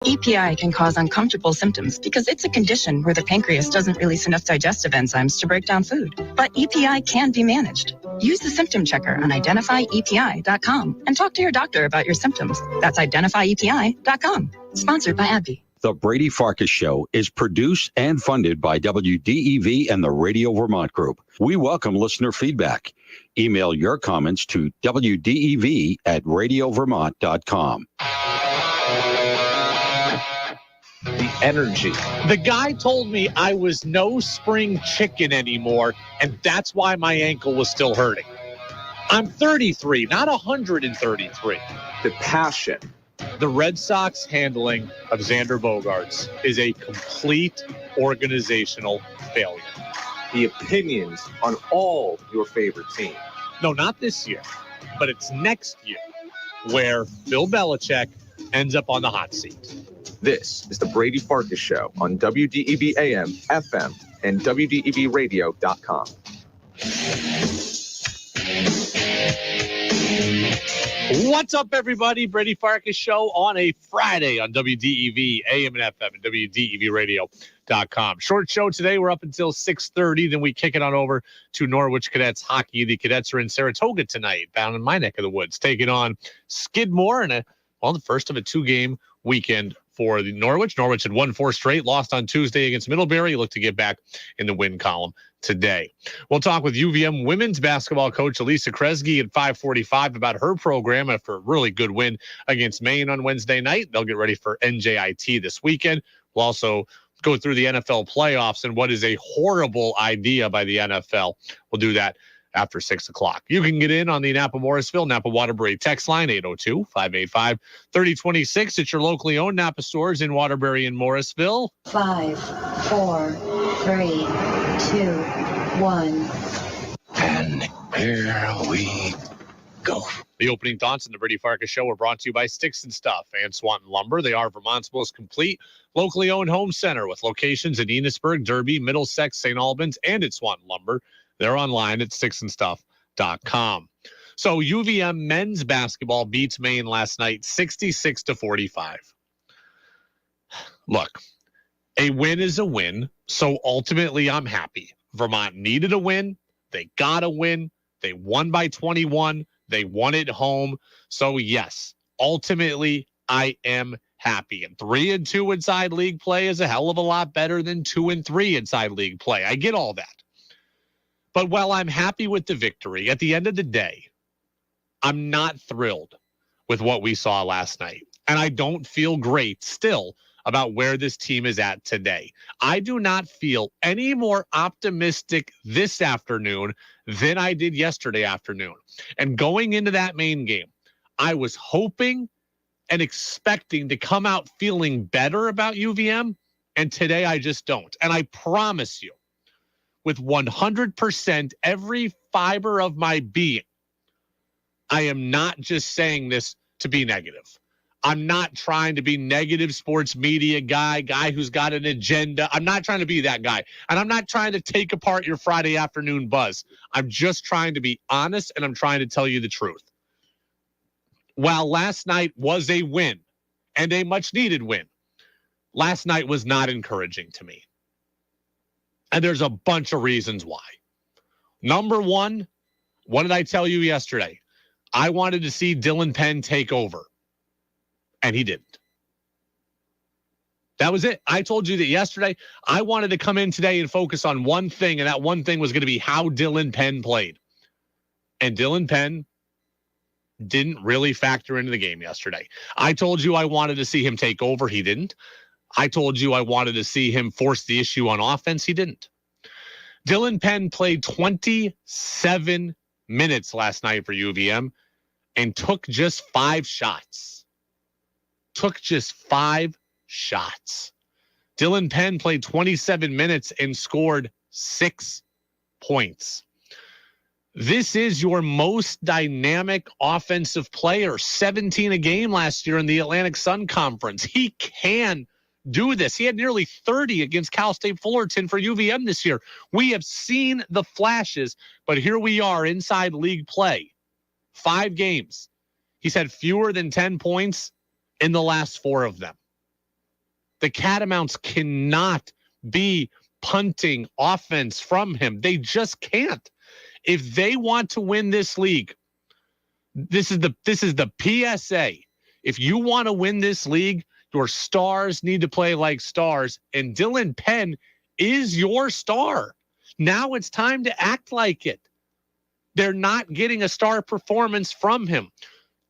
EPI can cause uncomfortable symptoms because it's a condition where the pancreas doesn't release enough digestive enzymes to break down food. But EPI can be managed. Use the symptom checker on identifyepi.com and talk to your doctor about your symptoms. That's identifyepi.com. Sponsored by AbbVie. The Brady Farkas Show is produced and funded by WDEV and the Radio Vermont Group. We welcome listener feedback. Email your comments to wdev@radiovermont.com. The energy. The guy told me I was no spring chicken anymore, and that's why my ankle was still hurting. I'm 33, not 133. The passion. The Red Sox handling of Xander Bogaerts is a complete organizational failure. The opinions on all your favorite teams. No, not this year, but it's next year where Bill Belichick ends up on the hot seat. This is the Brady Farkas Show on WDEB AM, FM, and WDEBradio.com. What's up, everybody? Brady Farkas Show on a Friday on WDEV AM and FM and WDEBradio.com. Short show today. We're up until 6:30. Then we kick it on over to Norwich Cadets hockey. The Cadets are in Saratoga tonight, down in my neck of the woods, taking on Skidmore in the first of a two-game weekend for the Norwich. Norwich had won 4 straight, lost on Tuesday against Middlebury. Look to get back in the win column today. We'll talk with UVM women's basketball coach Alisa Kresge at 5:45 about her program after a really good win against Maine on Wednesday night. They'll get ready for NJIT this weekend. We'll also go through the NFL playoffs and what is a horrible idea by the NFL. We'll do that after 6 o'clock. You can get in on the Napa-Morrisville, Napa-Waterbury text line, 802-585-3026 at your locally owned Napa stores in Waterbury and Morrisville. 5, 4, 3, 2, 1. And here we go. The opening thoughts on the Brady Farkas Show are brought to you by Sticks and Stuff and Swanton Lumber. They are Vermont's most complete locally owned home center with locations in Enosburg, Derby, Middlesex, St. Albans, and at Swanton Lumber. They're online at sticksandstuff.com. So UVM men's basketball beats Maine last night 66-45. Look, a win is a win, so ultimately I'm happy. Vermont needed a win. They got a win. They won by 21. They won at home. So, yes, ultimately I am happy. And 3-2 inside league play is a hell of a lot better than 2-3 inside league play. I get all that. But while I'm happy with the victory, at the end of the day, I'm not thrilled with what we saw last night. And I don't feel great still about where this team is at today. I do not feel any more optimistic this afternoon than I did yesterday afternoon. And going into that Maine game, I was hoping and expecting to come out feeling better about UVM. And today I just don't. And I promise you, with 100% every fiber of my being, I am not just saying this to be negative. I'm not trying to be negative sports media guy who's got an agenda. I'm not trying to be that guy. And I'm not trying to take apart your Friday afternoon buzz. I'm just trying to be honest, and I'm trying to tell you the truth. While last night was a win, and a much-needed win, last night was not encouraging to me. And there's a bunch of reasons why. Number one, what did I tell you yesterday? I wanted to see Dylan Penn take over. And he didn't. That was it. I told you that yesterday. I wanted to come in today and focus on one thing, and that one thing was going to be how Dylan Penn played. And Dylan Penn didn't really factor into the game yesterday. I told you I wanted to see him take over. He didn't. I told you I wanted to see him force the issue on offense. He didn't. Dylan Penn played 27 minutes last night for UVM and took just 5 shots. Took just 5 shots. Dylan Penn played 27 minutes and scored 6 points. This is your most dynamic offensive player, 17 a game last year in the Atlantic Sun Conference. He can do this. He had nearly 30 against Cal State Fullerton for UVM this year. We have seen the flashes, but here we are inside league play. 5 games. He's had fewer than 10 points in the last 4 of them. The Catamounts cannot be punting offense from him. They just can't. If they want to win this league, this is the PSA. If you want to win this league, your stars need to play like stars, and Dylan Penn is your star. Now it's time to act like it. They're not getting a star performance from him.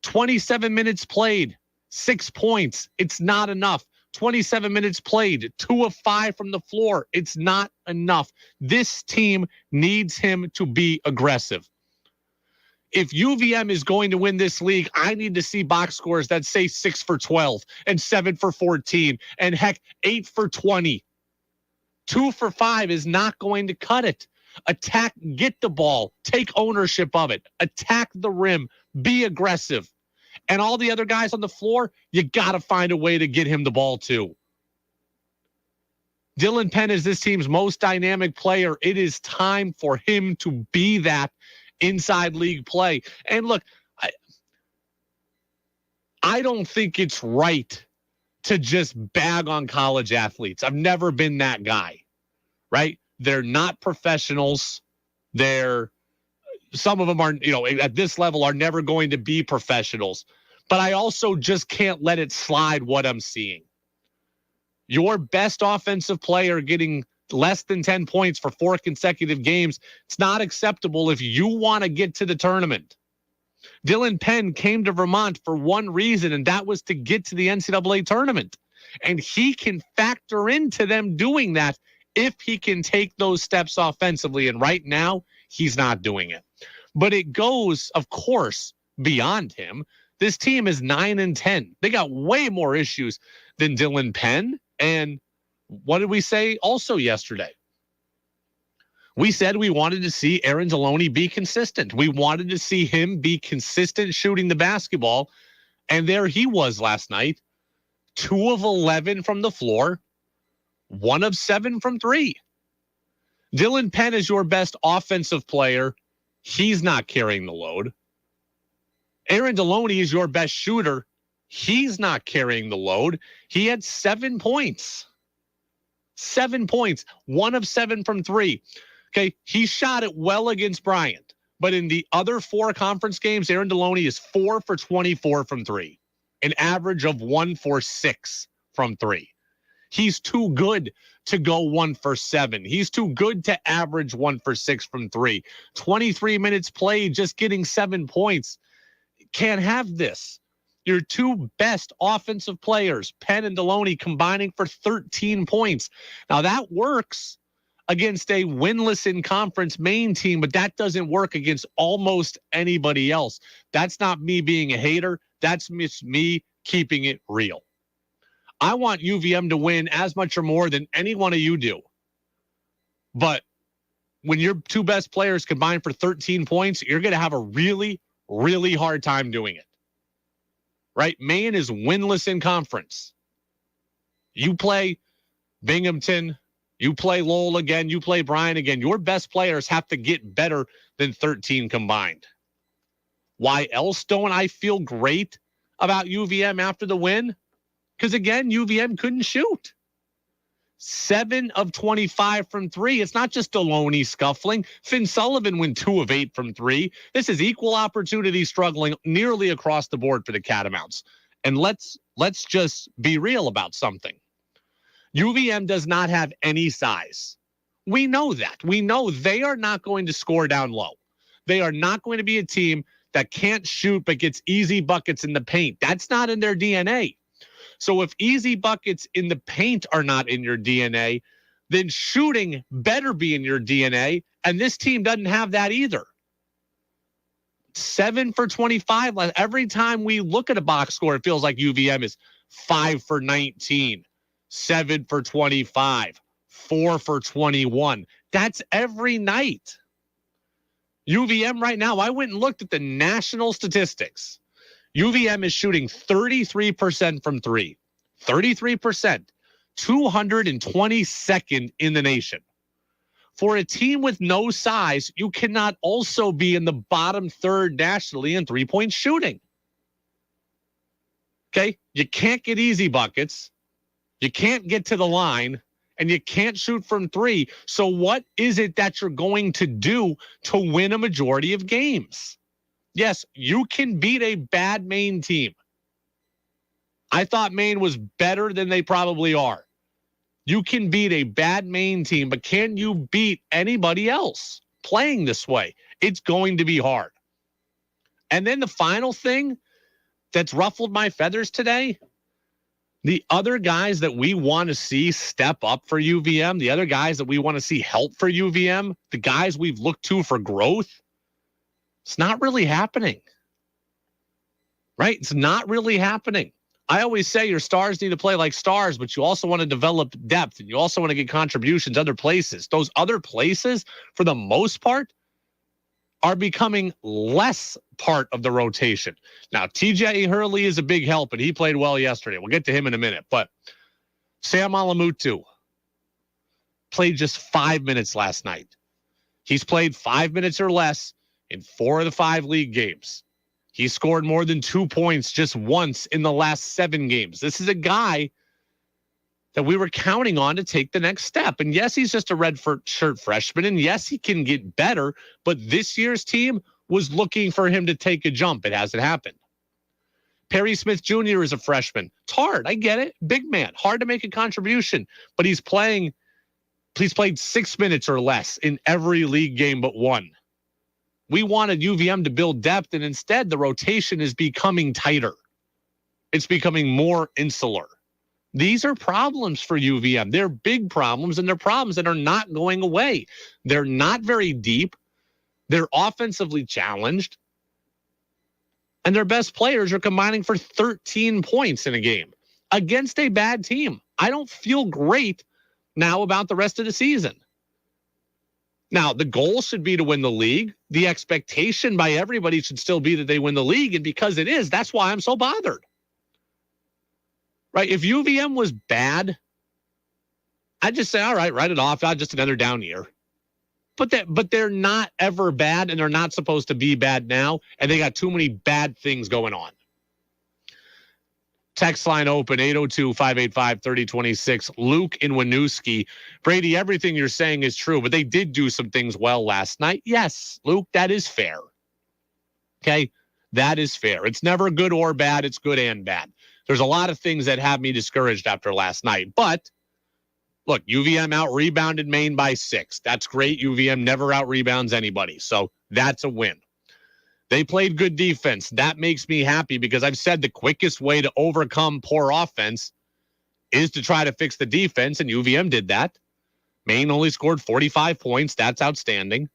27 minutes played, 6 points. It's not enough. 27 minutes played, 2 of 5 from the floor. It's not enough. This team needs him to be aggressive. If UVM is going to win this league, I need to see box scores that say 6 for 12 and 7 for 14 and heck, 8 for 20. 2 for 5 is not going to cut it. Attack, get the ball, take ownership of it, attack the rim, be aggressive. And all the other guys on the floor, you got to find a way to get him the ball too. Dylan Penn is this team's most dynamic player. It is time for him to be that inside league play. And look, I don't think it's right to just bag on college athletes. I've never been that guy, right? They're not professionals. Some of them are, at this level are never going to be professionals. But I also just can't let it slide what I'm seeing. Your best offensive player getting less than 10 points for 4 consecutive games, it's not acceptable if you want to get to the tournament. Dylan Penn came to Vermont for one reason, and that was to get to the NCAA tournament. And he can factor into them doing that if he can take those steps offensively. And right now, he's not doing it. But it goes, of course, beyond him. This team is 9-10. They got way more issues than Dylan Penn. And what did we say also yesterday? We said we wanted to see Aaron Deloney be consistent. We wanted to see him be consistent shooting the basketball. And there he was last night. 2 of 11 from the floor. 1 of 7 from 3. Dylan Penn is your best offensive player. He's not carrying the load. Aaron Deloney is your best shooter. He's not carrying the load. He had 7 points. 7 points. 1 of 7 from 3. Okay, he shot it well against Bryant. But in the other 4 conference games, Aaron Deloney is 4 for 24 from 3. An average of 1 for 6 from 3. He's too good to go 1 for 7. He's too good to average 1 for 6 from 3. 23 minutes played, just getting 7 points. Can't have this. Your 2 best offensive players, Penn and Deloney, combining for 13 points. Now that works against a winless in conference Maine team, but that doesn't work against almost anybody else. That's not me being a hater. That's just me keeping it real. I want UVM to win as much or more than any one of you do. But when your 2 best players combine for 13 points, you're going to have a really, really hard time doing it. Right? Maine is winless in conference. You play Binghamton, you play Lowell again, you play Bryan again. Your best players have to get better than 13 combined. Why else don't I feel great about UVM after the win? Because, again, UVM couldn't shoot. 7 of 25 from 3. It's not just Deloney scuffling. Finn Sullivan went 2 of 8 from 3. This is equal opportunity struggling nearly across the board for the Catamounts. And let's just be real about something. UVM does not have any size. We know that. We know they are not going to score down low. They are not going to be a team that can't shoot but gets easy buckets in the paint. That's not in their DNA. So if easy buckets in the paint are not in your DNA, then shooting better be in your DNA. And this team doesn't have that either. 7 for 25. Every time we look at a box score, it feels like UVM is 5 for 19, 7 for 25, 4 for 21. That's every night. UVM right now, I went and looked at the national statistics. UVM is shooting 33% from 3. 33%. 222nd in the nation. For a team with no size, you cannot also be in the bottom 3rd nationally in 3-point shooting. Okay? You can't get easy buckets. You can't get to the line, and you can't shoot from three. So what is it that you're going to do to win a majority of games? Yes, you can beat a bad Maine team. I thought Maine was better than they probably are. You can beat a bad Maine team, but can you beat anybody else playing this way? It's going to be hard. And then the final thing that's ruffled my feathers today, the other guys that we want to see step up for UVM, the other guys that we want to see help for UVM, the guys we've looked to for growth, it's not really happening. Right? It's not really happening. I always say your stars need to play like stars, but you also want to develop depth, and you also want to get contributions other places. Those other places, for the most part, are becoming less part of the rotation. Now, TJ Hurley is a big help, and he played well yesterday. We'll get to him in a minute. But Sam Alamutu played just 5 minutes last night. He's played 5 minutes or less in 4 of the 5 league games. He scored more than 2 points just once in the last 7 games. This is a guy that we were counting on to take the next step. And yes, he's just a red shirt freshman. And yes, he can get better. But this year's team was looking for him to take a jump. It hasn't happened. Perry Smith Jr. is a freshman. It's hard. I get it. Big man. Hard to make a contribution. But he's played 6 minutes or less in every league game but one. We wanted UVM to build depth, and instead the rotation is becoming tighter. It's becoming more insular. These are problems for UVM. They're big problems, and they're problems that are not going away. They're not very deep. They're offensively challenged. And their best players are combining for 13 points in a game against a bad team. I don't feel great now about the rest of the season. Now, the goal should be to win the league. The expectation by everybody should still be that they win the league. And because it is, that's why I'm so bothered. Right? If UVM was bad, I'd just say, all right, write it off. Just another down year. But they're not ever bad, and they're not supposed to be bad now. And they got too many bad things going on. Text line open, 802-585-3026. Luke in Winooski. Brady, everything you're saying is true, but they did do some things well last night. Yes, Luke, that is fair. Okay, that is fair. It's never good or bad. It's good and bad. There's a lot of things that have me discouraged after last night. But, look, UVM out-rebounded Maine by 6. That's great. UVM never out-rebounds anybody, so that's a win. They played good defense. That makes me happy because I've said the quickest way to overcome poor offense is to try to fix the defense, and UVM did that. Maine only scored 45 points. That's outstanding.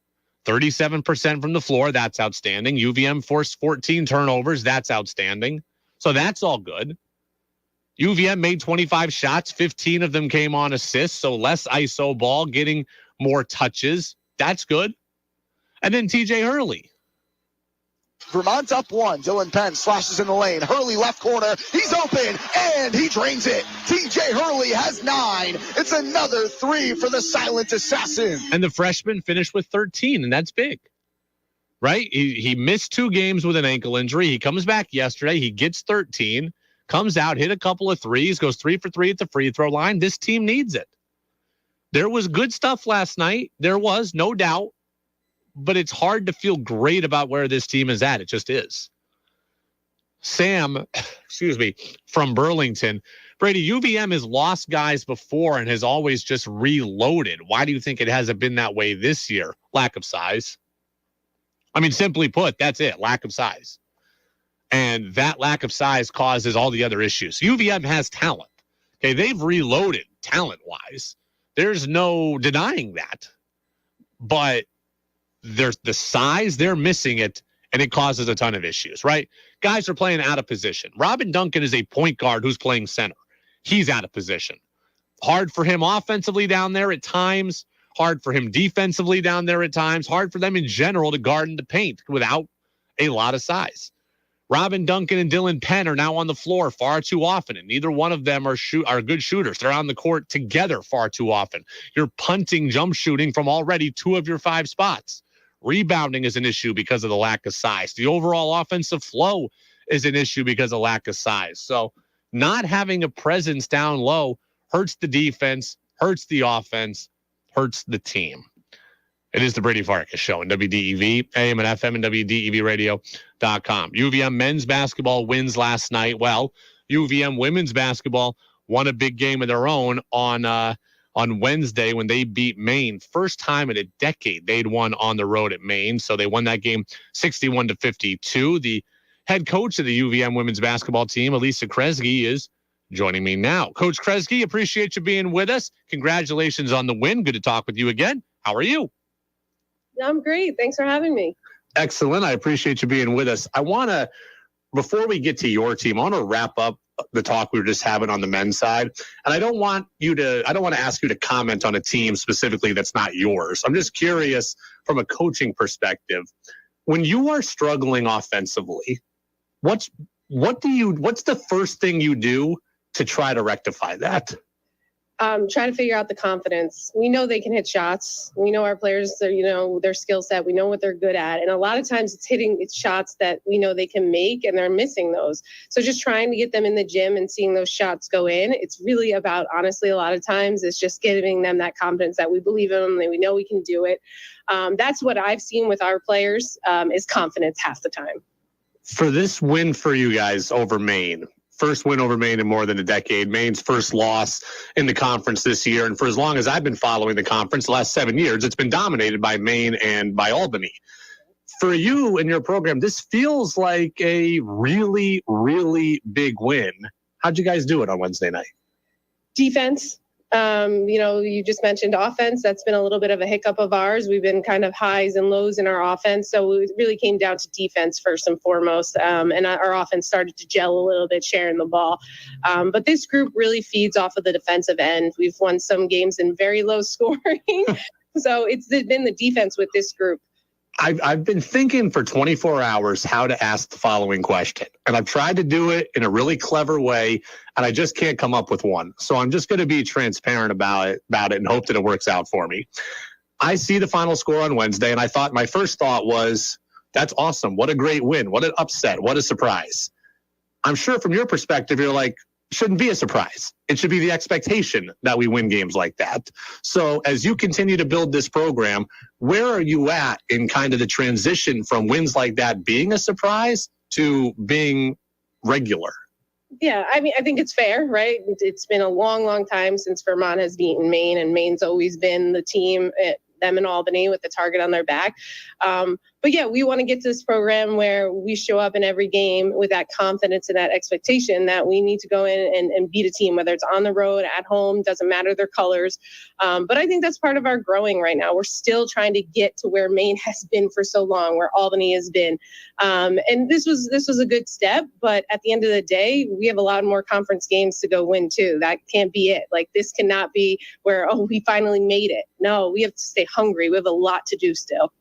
37% from the floor. That's outstanding. UVM forced 14 turnovers. That's outstanding. So that's all good. UVM made 25 shots. 15 of them came on assists, so less ISO ball, getting more touches. That's good. And then TJ Hurley. Vermont's up 1. Dylan Penn slashes in the lane. Hurley left corner. He's open, and he drains it. TJ Hurley has 9. It's another 3 for the silent assassin. And the freshman finished with 13, and that's big. Right? He missed 2 games with an ankle injury. He comes back yesterday. He gets 13, comes out, hit a couple of threes, goes 3 for 3 at the free throw line. This team needs it. There was good stuff last night. There was, no doubt. But it's hard to feel great about where this team is at. It just is. Sam, from Burlington. Brady, UVM has lost guys before and has always just reloaded. Why do you think it hasn't been that way this year? Lack of size. I mean, simply put, that's it. Lack of size. And that lack of size causes all the other issues. UVM has talent. Okay, they've reloaded talent-wise. There's no denying that. But there's the size, they're missing it, and it causes a ton of issues, right? Guys are playing out of position. Robin Duncan is a point guard who's playing center. He's out of position. Hard for him offensively down there at times. Hard for him defensively down there at times. Hard for them in general to guard in the paint without a lot of size. Robin Duncan and Dylan Penn are now on the floor far too often, and neither one of them are good shooters. They're on the court together far too often. You're punting jump shooting from already 2 of your 5 spots. Rebounding is an issue because of the lack of size. The overall offensive flow is an issue because of lack of size. So not having a presence down low hurts the defense, hurts the offense, hurts the team. It is the Brady Farkas Show on WDEV, AM and FM, and WDEVradio.com. UVM men's basketball wins last night. Well, UVM women's basketball won a big game of their own on Wednesday when they beat Maine. First time in a decade they'd won on the road at Maine. So they won that game 61-52. The head coach of the UVM women's basketball team, Alisa Kresge, is joining me now. Coach Kresge, appreciate you being with us. Congratulations on the win. Good to talk with you again. How are you? I'm great. Thanks for having me. Excellent. I appreciate you being with us. Before we get to your team, I want to wrap up the talk we were just having on the men's side. And I don't want to ask you to comment on a team specifically that's not yours. I'm just curious from a coaching perspective, when you are struggling offensively, what's the first thing you do to try to rectify that? Try to figure out the confidence. We know they can hit shots. We know our players, their skill set. We know what they're good at. And a lot of times it's shots that we know they can make and they're missing those. So just trying to get them in the gym and seeing those shots go in. It's really about, honestly, a lot of times it's just giving them that confidence that we believe in them and we know we can do it. That's what I've seen with our players is confidence half the time. For this win for you guys over Maine, first win over Maine in more than a decade, Maine's first loss in the conference this year. And for as long as I've been following the conference, the last 7 years, it's been dominated by Maine and by Albany. For you and your program, this feels like a really, really big win. How'd you guys do it on Wednesday night? Defense. You just mentioned offense. That's been a little bit of a hiccup of ours. We've been kind of highs and lows in our offense. So it really came down to defense first and foremost. And our offense started to gel a little bit, sharing the ball. But this group really feeds off of the defensive end. We've won some games in very low scoring. So it's been the defense with this group. I've been thinking for 24 hours how to ask the following question. And I've tried to do it in a really clever way, and I just can't come up with one. So I'm just going to be transparent about it and hope that it works out for me. I see the final score on Wednesday, and my first thought was, that's awesome. What a great win. What an upset. What a surprise. I'm sure from your perspective, you're like, shouldn't be a surprise. It should be the expectation that we win games like that. So as you continue to build this program, where are you at in kind of the transition from wins like that being a surprise to being regular? Yeah, I think it's fair, right? It's been a long, long time since Vermont has beaten Maine, and Maine's always been the team, them in Albany with the target on their back. But yeah, we want to get to this program where we show up in every game with that confidence and that expectation that we need to go in and beat a team, whether it's on the road, at home, doesn't matter their colors. But I think that's part of our growing right now. We're still trying to get to where Maine has been for so long, where Albany has been. And this was a good step, but at the end of the day, we have a lot more conference games to go win too. That can't be it. Like, this cannot be where, we finally made it. No, we have to stay hungry. We have a lot to do still.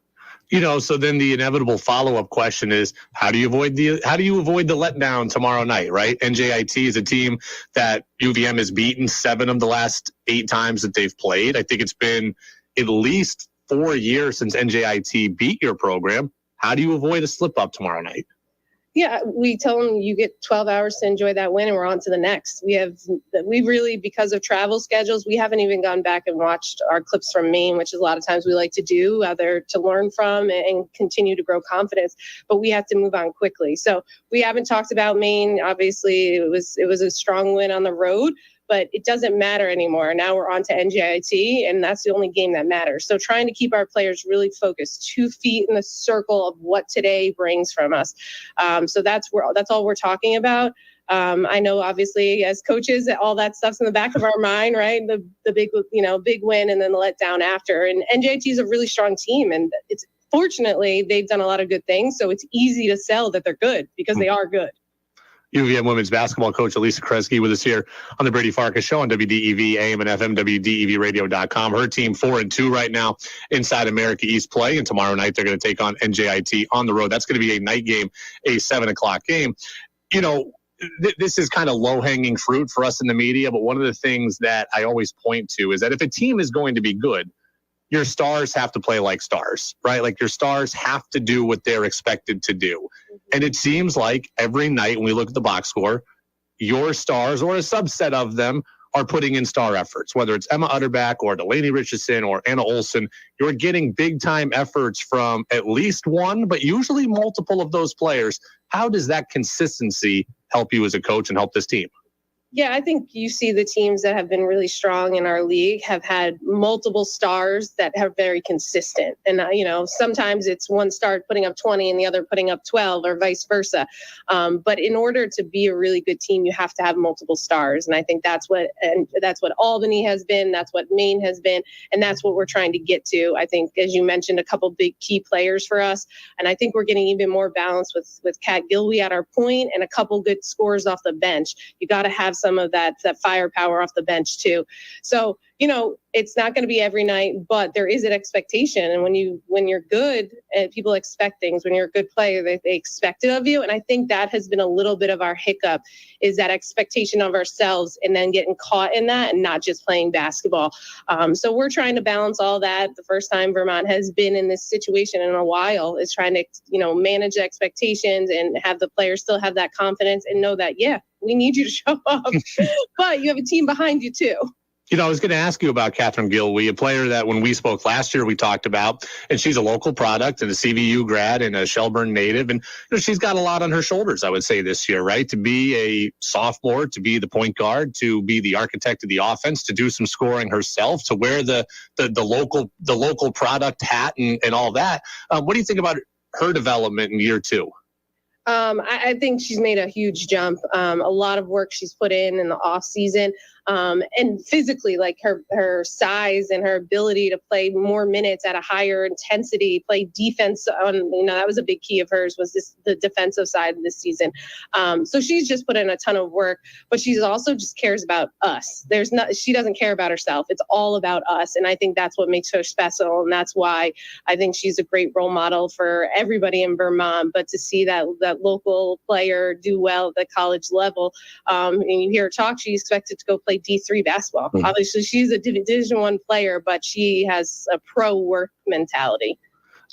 So then the inevitable follow-up question is, how do you avoid the letdown tomorrow night, right? NJIT is a team that UVM has beaten 7 of the last 8 times that they've played. I think it's been at least 4 years since NJIT beat your program. How do you avoid a slip-up tomorrow night? Yeah, we tell them you get 12 hours to enjoy that win and we're on to the next. We really, because of travel schedules, we haven't even gone back and watched our clips from Maine, which is a lot of times we like to do, either to learn from and continue to grow confidence, but we have to move on quickly. So we haven't talked about Maine. Obviously, it was a strong win on the road, but it doesn't matter anymore. Now we're on to NJIT, and that's the only game that matters. So trying to keep our players really focused, 2 feet in the circle of what today brings from us. So that's all we're talking about. I know, obviously, as coaches, all that stuff's in the back of our mind, right? The big win and then the letdown after. And NJIT is a really strong team, and fortunately they've done a lot of good things. So it's easy to sell that they're good because they are good. UVM women's basketball coach Alisa Kresge with us here on the Brady Farkas Show on WDEV, AM and FM, WDEVradio.com. Her team 4-2 right now inside America East play, and tomorrow night they're going to take on NJIT on the road. That's going to be a night game, a 7:00 game. This is kind of low-hanging fruit for us in the media, but one of the things that I always point to is that if a team is going to be good, your stars have to play like stars, right? Like, your stars have to do what they're expected to do. And it seems like every night when we look at the box score, your stars, or a subset of them, are putting in star efforts, whether it's Emma Utterback or Delaney Richardson or Anna Olson. You're getting big-time efforts from at least one, but usually multiple of those players. How does that consistency help you as a coach and help this team? Yeah, I think you see the teams that have been really strong in our league have had multiple stars that are very consistent. And, sometimes it's one star putting up 20 and the other putting up 12 or vice versa. But in order to be a really good team, you have to have multiple stars. And I think that's what Albany has been. That's what Maine has been. And that's what we're trying to get to. I think, as you mentioned, a couple big key players for us. And I think we're getting even more balance with Kat Gilwey at our point and a couple good scores off the bench. You got to have some of that firepower off the bench too. So, it's not going to be every night, but there is an expectation. And when you're good and people expect things, when you're a good player, they expect it of you. And I think that has been a little bit of our hiccup, is that expectation of ourselves and then getting caught in that and not just playing basketball. So we're trying to balance all that. The first time Vermont has been in this situation in a while is trying to, manage expectations and have the players still have that confidence and know that, yeah, we need you to show up, but you have a team behind you too. I was going to ask you about Catherine Gilwey, a player that when we spoke last year, we talked about, and she's a local product and a CVU grad and a Shelburne native. And she's got a lot on her shoulders, I would say, this year, right? To be a sophomore, to be the point guard, to be the architect of the offense, to do some scoring herself, to wear the local product hat and all that. What do you think about her development in year two? I think she's made a huge jump. A lot of work she's put in the off season. And physically, like her size and her ability to play more minutes at a higher intensity, play defense that was a big key of hers, was the defensive side of this season. So she's just put in a ton of work, but she's also just cares about us. She doesn't care about herself. It's all about us. And I think that's what makes her special. And that's why I think she's a great role model for everybody in Vermont. But to see that local player do well at the college level, and you hear her talk, she's expected to go play D3 basketball. Mm-hmm. Obviously, she's a Division I player, but she has a pro work mentality.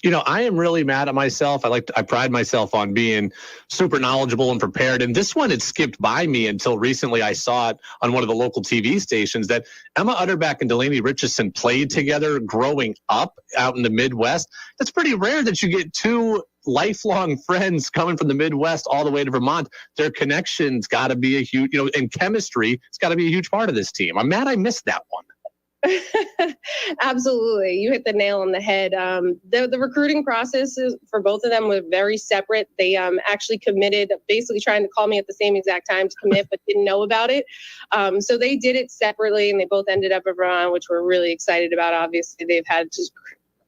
I am really mad at myself. I pride myself on being super knowledgeable and prepared. And this one had skipped by me until recently. I saw it on one of the local TV stations that Emma Utterback and Delaney Richardson played together growing up out in the Midwest. That's pretty rare that you get two lifelong friends coming from the Midwest all the way to Vermont. Their connection's got to be a huge, and chemistry, it's got to be a huge part of this team. I'm mad I missed that one. Absolutely. You hit the nail on the head. The recruiting process for both of them were very separate. They actually committed, basically trying to call me at the same exact time to commit, but didn't know about it. So they did it separately, and they both ended up at Vermont, which we're really excited about. Obviously, they've had just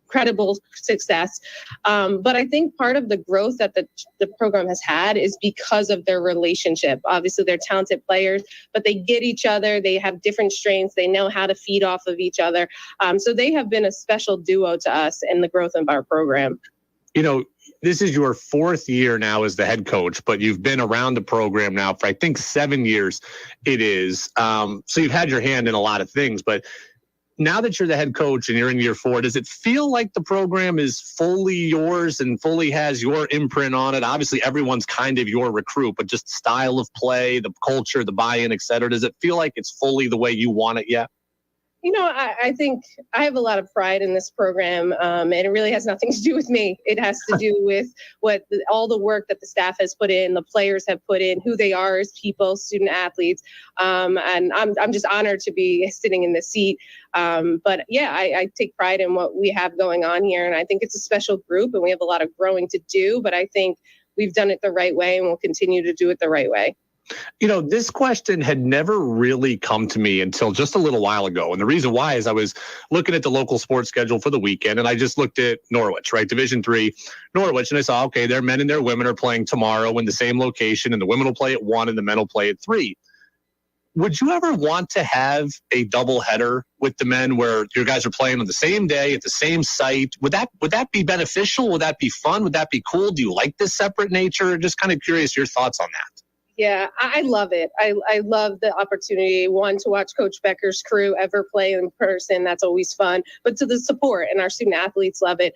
incredible success. But I think part of the growth that the program has had is because of their relationship. Obviously, they're talented players, but they get each other. They have different strengths. They know how to feed off of each other. So they have been a special duo to us in the growth of our program. This is your fourth year now as the head coach, but you've been around the program now for, I think, 7 years it is. So you've had your hand in a lot of things, but now that you're the head coach and you're in year 4, does it feel like the program is fully yours and fully has your imprint on it? Obviously, everyone's kind of your recruit, but just style of play, the culture, the buy-in, et cetera. Does it feel like it's fully the way you want it yet? I think I have a lot of pride in this program, and it really has nothing to do with me. It has to do with all the work that the staff has put in, the players have put in, who they are as people, student athletes. And I'm just honored to be sitting in this seat. But yeah, I take pride in what we have going on here. And I think it's a special group and we have a lot of growing to do, but I think we've done it the right way and we'll continue to do it the right way. This question had never really come to me until just a little while ago. And the reason why is I was looking at the local sports schedule for the weekend, and I just looked at Norwich, right? Division III, Norwich. And I saw, okay, their men and their women are playing tomorrow in the same location, and the women will play at 1 and the men will play at 3. Would you ever want to have a doubleheader with the men where your guys are playing on the same day at the same site? Would that be beneficial? Would that be fun? Would that be cool? Do you like this separate nature? Just kind of curious your thoughts on that. Yeah, I love it. I love the opportunity, one, to watch Coach Becker's crew ever play in person. That's always fun. But to the support, and our student athletes love it.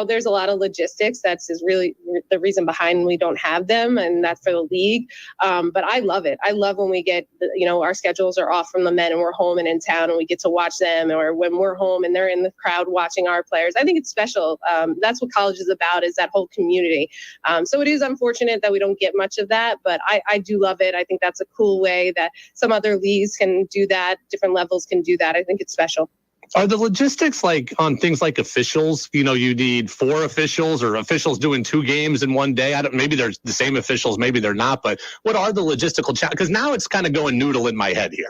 there's a lot of logistics. That's is really the reason behind we don't have them, and that's for the league. But I love it. I love when we get, our schedules are off from the men and we're home and in town and we get to watch them, or when we're home and they're in the crowd watching our players. I think it's special. That's what college is about, is that whole community. So it is unfortunate that we don't get much of that, but I do love it. I think that's a cool way that some other leagues can do that. Different levels can do that. I think it's special. Are the logistics like on things like officials? You need 4 officials or officials doing 2 games in one day. Maybe they're the same officials, maybe they're not. But what are the logistical challenges? Because now it's kind of going noodle in my head here.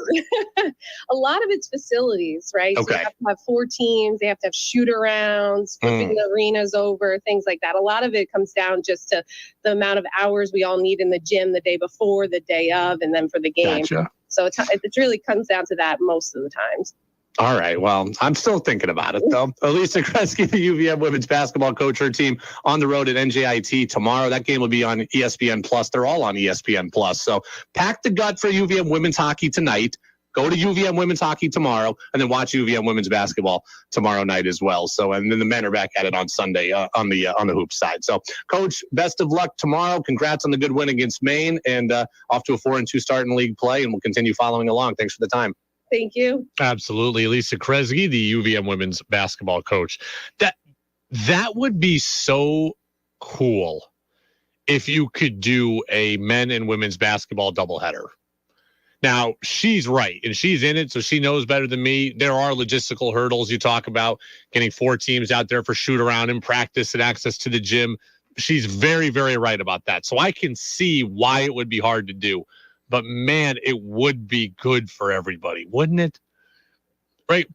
A lot of it's facilities, right? Okay. So you have to have 4 teams. They have to have shoot-arounds, flipping the arenas over, things like that. A lot of it comes down just to the amount of hours we all need in the gym the day before, the day of, and then for the game. Gotcha. So it really comes down to that most of the times. All right. Well, I'm still thinking about it, though. Alisa Kresge, the UVM women's basketball coach, her team on the road at NJIT tomorrow. That game will be on ESPN Plus. They're all on ESPN Plus. So pack the gut for UVM women's hockey tonight. Go to UVM women's hockey tomorrow, and then watch UVM women's basketball tomorrow night as well. So, and then the men are back at it on Sunday on the hoops side. So, Coach, best of luck tomorrow. Congrats on the good win against Maine, and off to a 4-2 start in league play. And we'll continue following along. Thanks for the time. Thank you. Absolutely. Alisa Kresge, the UVM women's basketball coach. That would be so cool if you could do a men and women's basketball doubleheader. Now, she's right, and she's in it, so she knows better than me. There are logistical hurdles. You talk about getting 4 teams out there for shoot-around and practice and access to the gym. She's very, very right about that. So I can see why it would be hard to do. But, man, it would be good for everybody, wouldn't it? Right?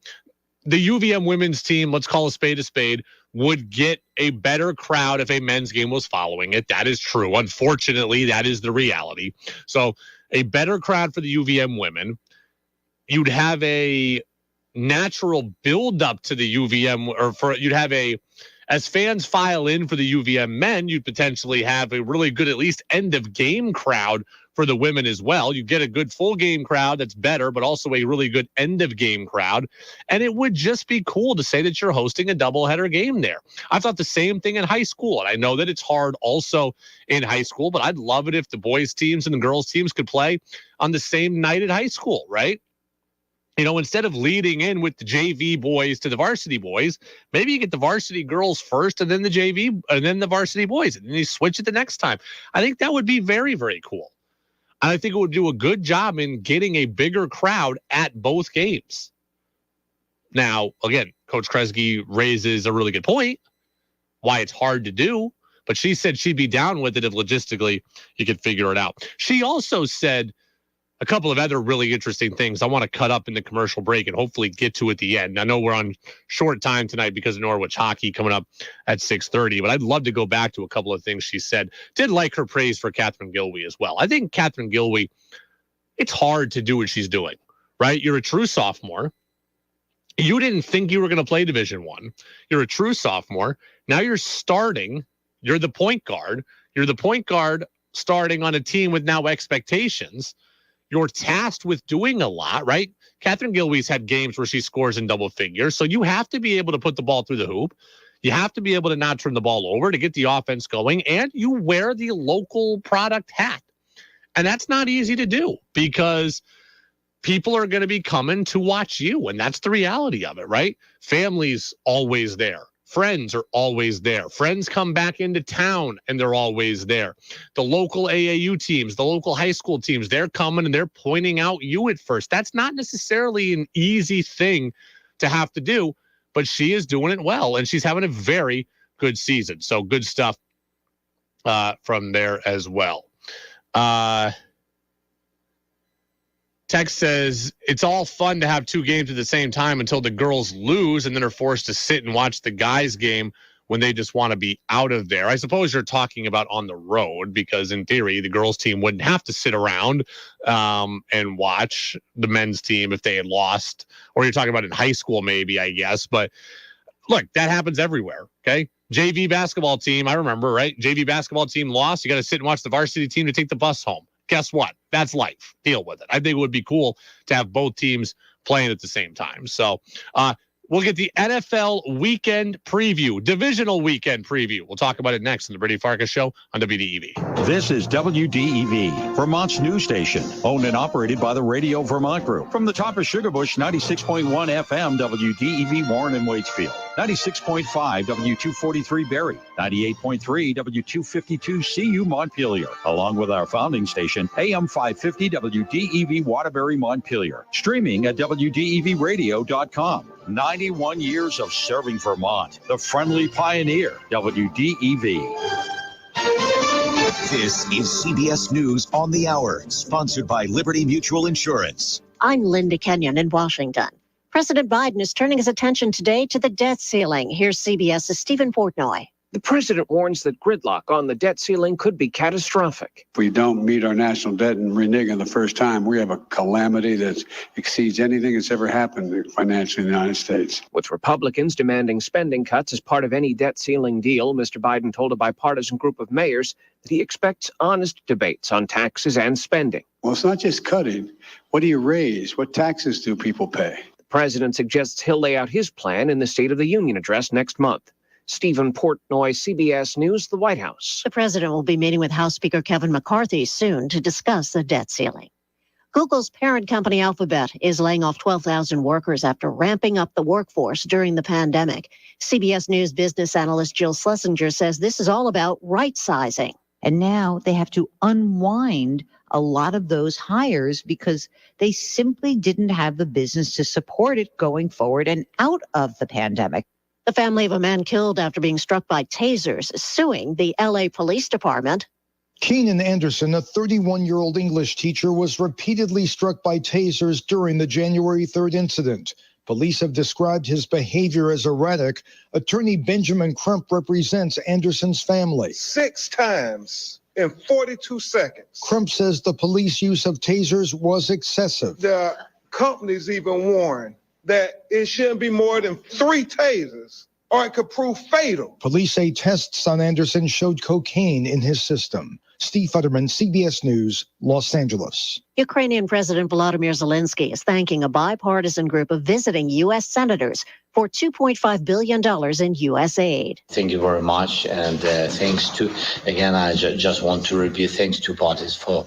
The UVM women's team, let's call a spade, would get a better crowd if a men's game was following it. That is true. Unfortunately, that is the reality. So a better crowd for the UVM women. You'd have a natural build-up to the UVM, you'd have as fans file in for the UVM men, you'd potentially have a really good, at least end-of-game crowd for the women as well. You get a good full game crowd that's better, but also a really good end of game crowd. And it would just be cool to say that you're hosting a doubleheader game there. I thought the same thing in high school. And I know that it's hard also in high school, but I'd love it if the boys teams and the girls teams could play on the same night at high school, right? Instead of leading in with the JV boys to the varsity boys, maybe you get the varsity girls first and then the JV and then the varsity boys, and then you switch it the next time. I think that would be very, very cool. And I think it would do a good job in getting a bigger crowd at both games. Now, again, Coach Kresge raises a really good point, why it's hard to do, but she said she'd be down with it if logistically you could figure it out. She also said a couple of other really interesting things I want to cut up in the commercial break and hopefully get to at the end. I know we're on short time tonight because of Norwich hockey coming up at 6:30, but I'd love to go back to a couple of things she said. Did like her praise for Catherine Gilwey as well. I think Catherine Gilwey, it's hard to do what she's doing, right? You're a true sophomore. You didn't think you were going to play Division I. You're a true sophomore. Now you're starting. You're the point guard. You're the point guard starting on a team with now expectations. You're tasked with doing a lot, right? Catherine Gilwey's had games where she scores in double figures. So you have to be able to put the ball through the hoop. You have to be able to not turn the ball over to get the offense going. And you wear the local product hat. And that's not easy to do because people are going to be coming to watch you. And that's the reality of it, right? Family's always there. Friends are always there. Friends come back into town and they're always there. The local AAU teams, the local high school teams, they're coming and they're pointing out you at first. That's not necessarily an easy thing to have to do, but she is doing it well and she's having a very good season. So good stuff from there as well. Text says, it's all fun to have 2 games at the same time until the girls lose and then are forced to sit and watch the guys' game when they just want to be out of there. I suppose you're talking about on the road because in theory, the girls' team wouldn't have to sit around and watch the men's team if they had lost. Or you're talking about in high school maybe, I guess. But look, that happens everywhere, okay? JV basketball team, I remember, right? JV basketball team lost. You got to sit and watch the varsity team to take the bus home. Guess what? That's life. Deal with it. I think it would be cool to have both teams playing at the same time. So We'll get the NFL weekend preview, divisional weekend preview. We'll talk about it next on the Brady Farkas Show on WDEV. This is WDEV, Vermont's news station, owned and operated by the Radio Vermont Group. From the top of Sugarbush, 96.1 FM, WDEV Warren and Waitsfield, 96.5 W243 Barrie, 98.3 W252 CU Montpelier, along with our founding station, AM 550 WDEV Waterbury Montpelier, streaming at WDEVradio.com. 91 years of serving Vermont, the friendly pioneer, WDEV. This is CBS News on the Hour, sponsored by Liberty Mutual Insurance. I'm Linda Kenyon in Washington. President Biden is turning his attention today to the debt ceiling. Here's CBS's Stephen Portnoy. The president warns that gridlock on the debt ceiling could be catastrophic. If we don't meet our national debt and renege on the first time, we have a calamity that exceeds anything that's ever happened financially in the United States. With Republicans demanding spending cuts as part of any debt ceiling deal, Mr. Biden told a bipartisan group of mayors that he expects honest debates on taxes and spending. Well, it's not just cutting. What do you raise? What taxes do people pay? The president suggests he'll lay out his plan in the State of the Union address next month. Stephen Portnoy, CBS News, the White House. The president will be meeting with House Speaker Kevin McCarthy soon to discuss the debt ceiling. Google's parent company Alphabet is laying off 12,000 workers after ramping up the workforce during the pandemic. CBS News business analyst Jill Schlesinger says this is all about right-sizing. And now they have to unwind a lot of those hires because they simply didn't have the business to support it going forward and out of the pandemic. The family of a man killed after being struck by tasers is suing the LA Police Department. Keenan Anderson, a 31-year-old English teacher, was repeatedly struck by tasers during the January 3rd incident. Police have described his behavior as erratic. Attorney Benjamin Crump represents Anderson's family. 6 times in 42 seconds. Crump says the police use of tasers was excessive. The companies even warned that it shouldn't be more than 3 tasers or it could prove fatal. Police say tests on Anderson showed cocaine in his system. Steve Futterman, CBS News, Los Angeles. Ukrainian President Volodymyr Zelensky is thanking a bipartisan group of visiting U.S. senators for $2.5 billion in U.S. aid. Thank you very much. And thanks to, again, I just want to repeat thanks to parties for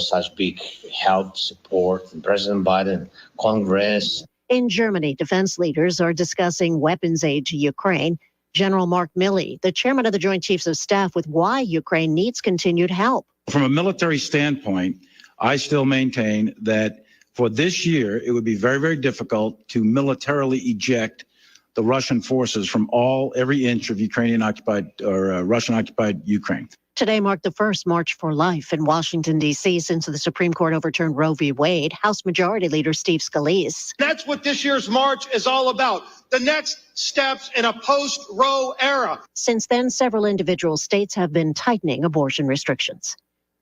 such big help, support, and President Biden, Congress. In Germany, defense leaders are discussing weapons aid to Ukraine. General Mark Milley, the chairman of the Joint Chiefs of Staff, with why Ukraine needs continued help. From a military standpoint, I still maintain that for this year, it would be very, very difficult to militarily eject the Russian forces from every inch of Ukrainian-occupied or Russian-occupied Ukraine. Today marked the first March for Life in Washington, D.C. since the Supreme Court overturned Roe v. Wade. House Majority Leader Steve Scalise. That's what this year's march is all about. The next steps in a post-Roe era. Since then, several individual states have been tightening abortion restrictions.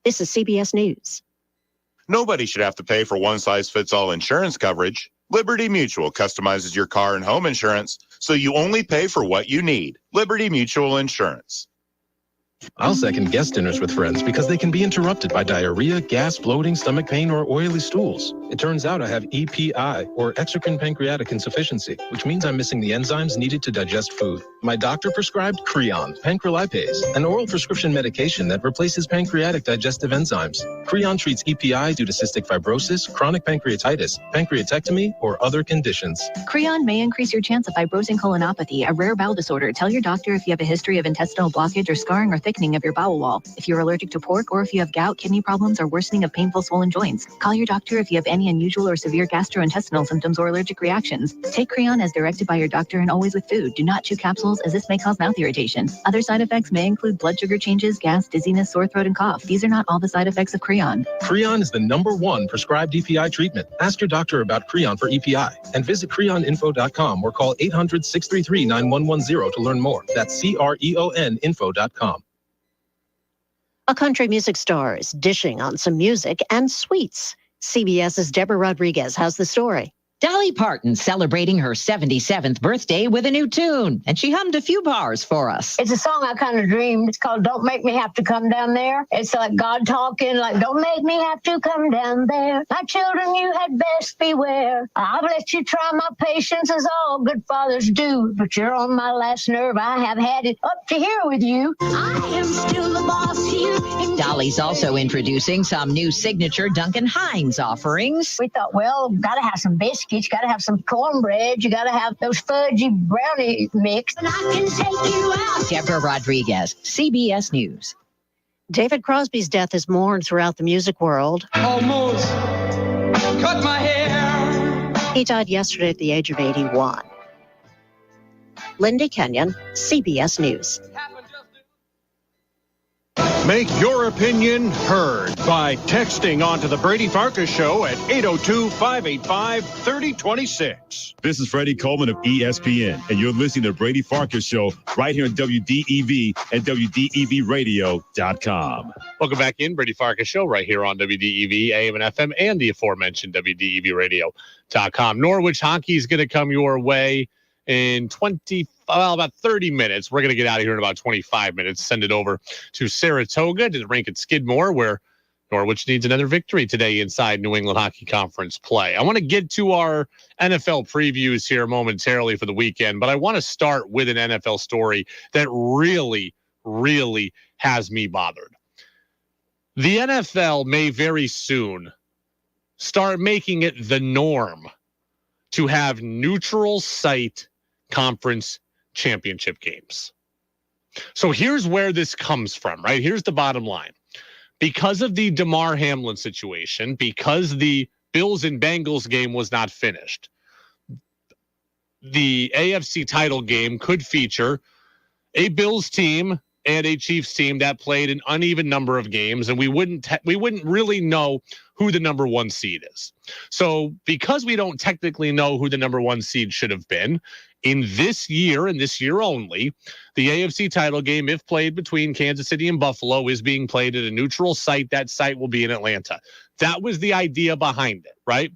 This is CBS News. Nobody should have to pay for one-size-fits-all insurance coverage. Liberty Mutual customizes your car and home insurance, so you only pay for what you need. Liberty Mutual Insurance. I'll second guest dinners with friends because they can be interrupted by diarrhea, gas, bloating, stomach pain, or oily stools. It turns out I have EPI, or exocrine pancreatic insufficiency, which means I'm missing the enzymes needed to digest food. My doctor prescribed Creon, pancrelipase, an oral prescription medication that replaces pancreatic digestive enzymes. Creon treats EPI due to cystic fibrosis, chronic pancreatitis, pancreatectomy, or other conditions. Creon may increase your chance of fibrosing colonopathy, a rare bowel disorder. Tell your doctor if you have a history of intestinal blockage or scarring or thickening of your bowel wall, if you're allergic to pork, or if you have gout, kidney problems, or worsening of painful swollen joints. Call your doctor if you have any unusual or severe gastrointestinal symptoms or allergic reactions. Take Creon as directed by your doctor and always with food. Do not chew capsules, as this may cause mouth irritation. Other side effects may include blood sugar changes, gas, dizziness, sore throat, and cough. These are not all the side effects of Creon. Creon is the #1 prescribed EPI treatment. Ask your doctor about Creon for EPI and visit creoninfo.com or call 800-633-9110 to learn more. That's CREONinfo.com. A country music star is dishing on some music and sweets. CBS's Deborah Rodriguez has the story. Dolly Parton celebrating her 77th birthday with a new tune, and she hummed a few bars for us. It's a song I kind of dreamed. It's called Don't Make Me Have to Come Down There. It's like God talking, like, don't make me have to come down there. My children, you had best beware. I've let you try my patience as all good fathers do, but you're on my last nerve. I have had it up to here with you. I am still the boss here. Dolly's also introducing some new signature Duncan Hines offerings. We thought, well, gotta have some biscuits, gotta have some cornbread, you gotta have those fudgy brownie mix. And I can take you out. Deborah Rodriguez, CBS News. David Crosby's death is mourned throughout the music world. Almost cut my hair. He died yesterday at the age of 81. Lindy Kenyon, CBS News. Make your opinion heard by texting onto the Brady Farkas Show at 802-585-3026. This is Freddie Coleman of ESPN, and you're listening to Brady Farkas Show right here on WDEV and WDEVradio.com. Welcome back in, Brady Farkas Show right here on WDEV, AM and FM, and the aforementioned WDEVradio.com. Norwich hockey is going to come your way in about 30 minutes. We're going to get out of here in about 25 minutes, send it over to Saratoga to the rink at Skidmore, where Norwich needs another victory today inside New England Hockey Conference play. I want to get to our NFL previews here momentarily for the weekend, but I want to start with an NFL story that really, really has me bothered. The NFL may very soon start making it the norm to have neutral site conference championship games. So here's where this comes from, right? Here's the bottom line. Because of the Damar Hamlin situation, because the Bills and Bengals game was not finished, the AFC title game could feature a Bills team and a Chiefs team that played an uneven number of games, and we wouldn't really know who the number one seed is. So because we don't technically know who the number one seed should have been, in this year and this year only, the AFC title game, if played between Kansas City and Buffalo, is being played at a neutral site. That site will be in Atlanta. That was the idea behind it, right?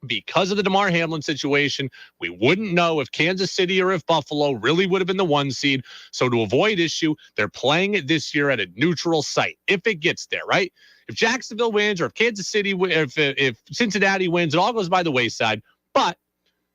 Because of the Damar Hamlin situation, we wouldn't know if Kansas City or if Buffalo really would have been the one seed. So to avoid issue, they're playing it this year at a neutral site, if it gets there, right? If Jacksonville wins or if Kansas City, if Cincinnati wins, it all goes by the wayside. But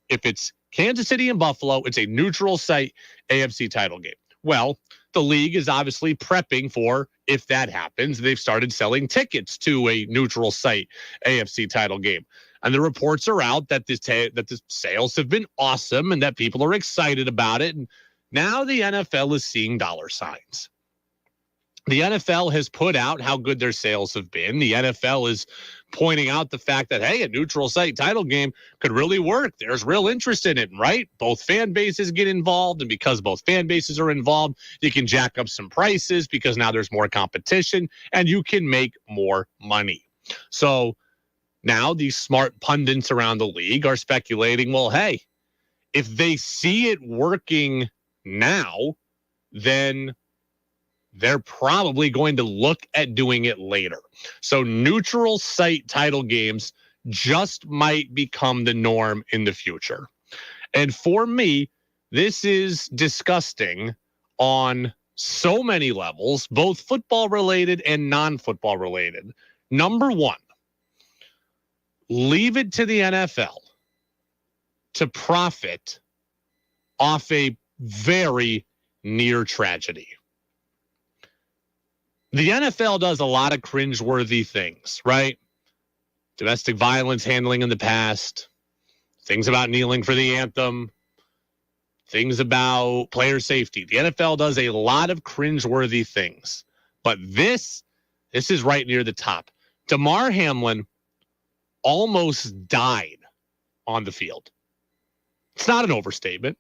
if it's Kansas City and Buffalo, it's a neutral site AFC title game. Well, the league is obviously prepping for if that happens. They've started selling tickets to a neutral site AFC title game. And the reports are out that the sales have been awesome and that people are excited about it. And now the NFL is seeing dollar signs. The NFL has put out how good their sales have been. The NFL is pointing out the fact that, hey, a neutral site title game could really work. There's real interest in it, right? Both fan bases get involved, and because both fan bases are involved, you can jack up some prices because now there's more competition and you can make more money. So now these smart pundits around the league are speculating, well, hey, if they see it working now, then they're probably going to look at doing it later. So neutral site title games just might become the norm in the future. And for me, this is disgusting on so many levels, both football related and non-football related. Number one, leave it to the NFL to profit off a very near tragedy. The NFL does a lot of cringeworthy things, right? Domestic violence handling in the past, things about kneeling for the anthem, things about player safety. The NFL does a lot of cringeworthy things, but this is right near the top. Damar Hamlin almost died on the field. It's not an overstatement.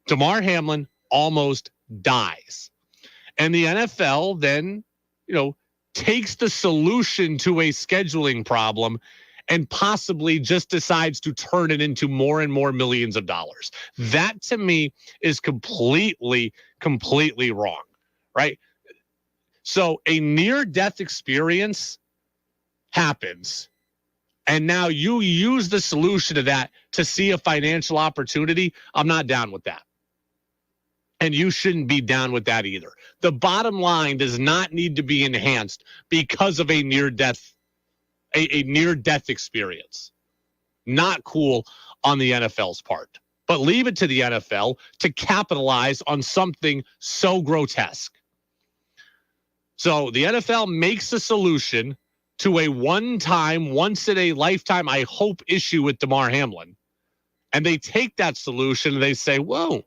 Damar Hamlin almost dies. And the NFL then, takes the solution to a scheduling problem and possibly just decides to turn it into more and more millions of dollars. That to me is completely wrong, right? So a near-death experience happens and now you use the solution to that to see a financial opportunity, I'm not down with that. And you shouldn't be down with that either. The bottom line does not need to be enhanced because of a near-death experience. Not cool on the NFL's part. But leave it to the NFL to capitalize on something so grotesque. So the NFL makes a solution to a one-time, once-in-a-lifetime, I hope, issue with Damar Hamlin. And they take that solution and they say, whoa,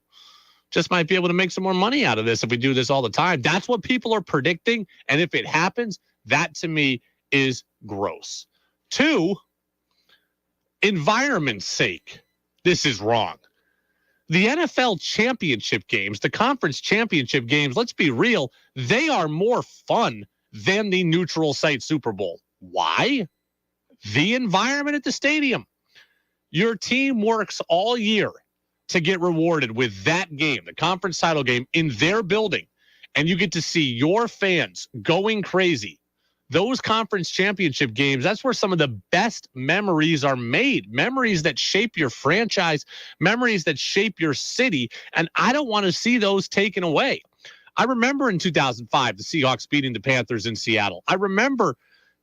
just might be able to make some more money out of this if we do this all the time. That's what people are predicting. And if it happens, that to me is gross. 2, environment's sake, this is wrong. The NFL championship games, the conference championship games, let's be real, they are more fun than the neutral site Super Bowl. Why? The environment at the stadium. Your team works all year to get rewarded with that game, the conference title game, in their building, and you get to see your fans going crazy. Those conference championship games, that's where some of the best memories are made, memories that shape your franchise, memories that shape your city, and I don't want to see those taken away. I remember in 2005, the Seahawks beating the Panthers in Seattle. I remember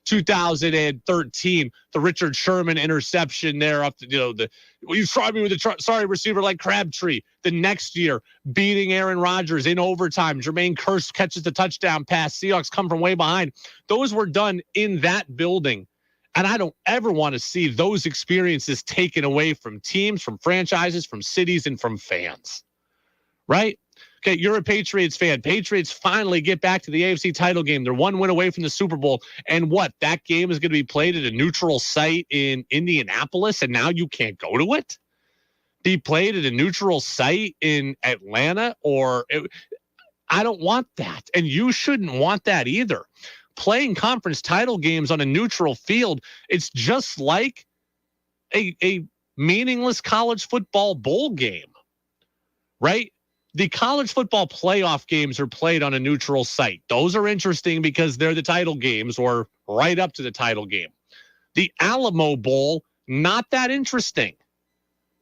2013, the Richard Sherman interception there up to, you tried me with a sorry receiver like Crabtree. The next year, beating Aaron Rodgers in overtime. Jermaine Kearse catches the touchdown pass. Seahawks come from way behind. Those were done in that building. And I don't ever want to see those experiences taken away from teams, from franchises, from cities, and from fans. Right? Okay, you're a Patriots fan. Patriots finally get back to the AFC title game. They're one win away from the Super Bowl. And what? That game is going to be played at a neutral site in Indianapolis, and now you can't go to it? Be played at a neutral site in Atlanta? I don't want that. And you shouldn't want that either. Playing conference title games on a neutral field, it's just like a meaningless college football bowl game, right? The college football playoff games are played on a neutral site. Those are interesting because they're the title games or right up to the title game. The Alamo Bowl, not that interesting.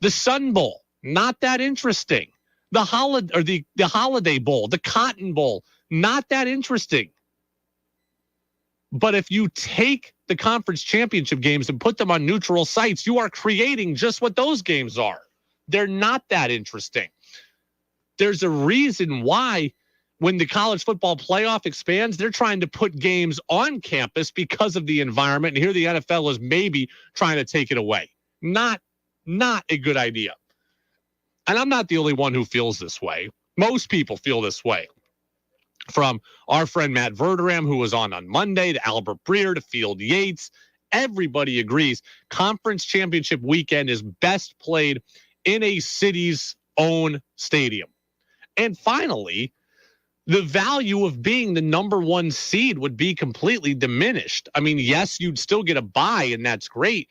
The Sun Bowl, not that interesting. The Holiday Bowl, the Cotton Bowl, not that interesting. But if you take the conference championship games and put them on neutral sites, you are creating just what those games are. They're not that interesting. There's a reason why when the college football playoff expands, they're trying to put games on campus because of the environment. And here the NFL is maybe trying to take it away. Not a good idea. And I'm not the only one who feels this way. Most people feel this way. From our friend Matt Verderam, who was on Monday, to Albert Breer, to Field Yates. Everybody agrees conference championship weekend is best played in a city's own stadium. And finally, the value of being the number 1 seed would be completely diminished. I mean, yes, you'd still get a bye, and that's great,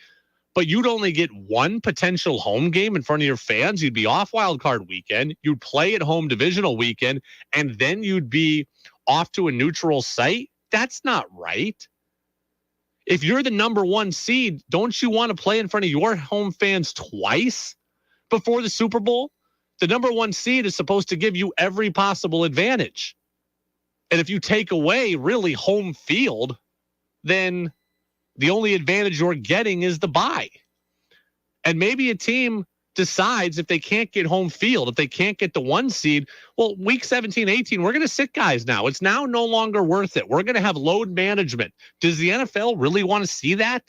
but you'd only get one potential home game in front of your fans. You'd be off wild card weekend. You'd play at home divisional weekend, and then you'd be off to a neutral site. That's not right. If you're the number 1 seed, don't you want to play in front of your home fans twice before the Super Bowl? The number 1 seed is supposed to give you every possible advantage. And if you take away really home field, then the only advantage you're getting is the bye. And maybe a team decides if they can't get home field, if they can't get the 1 seed, well, week 17, 18, we're going to sit guys now. It's now no longer worth it. We're going to have load management. Does the NFL really want to see that?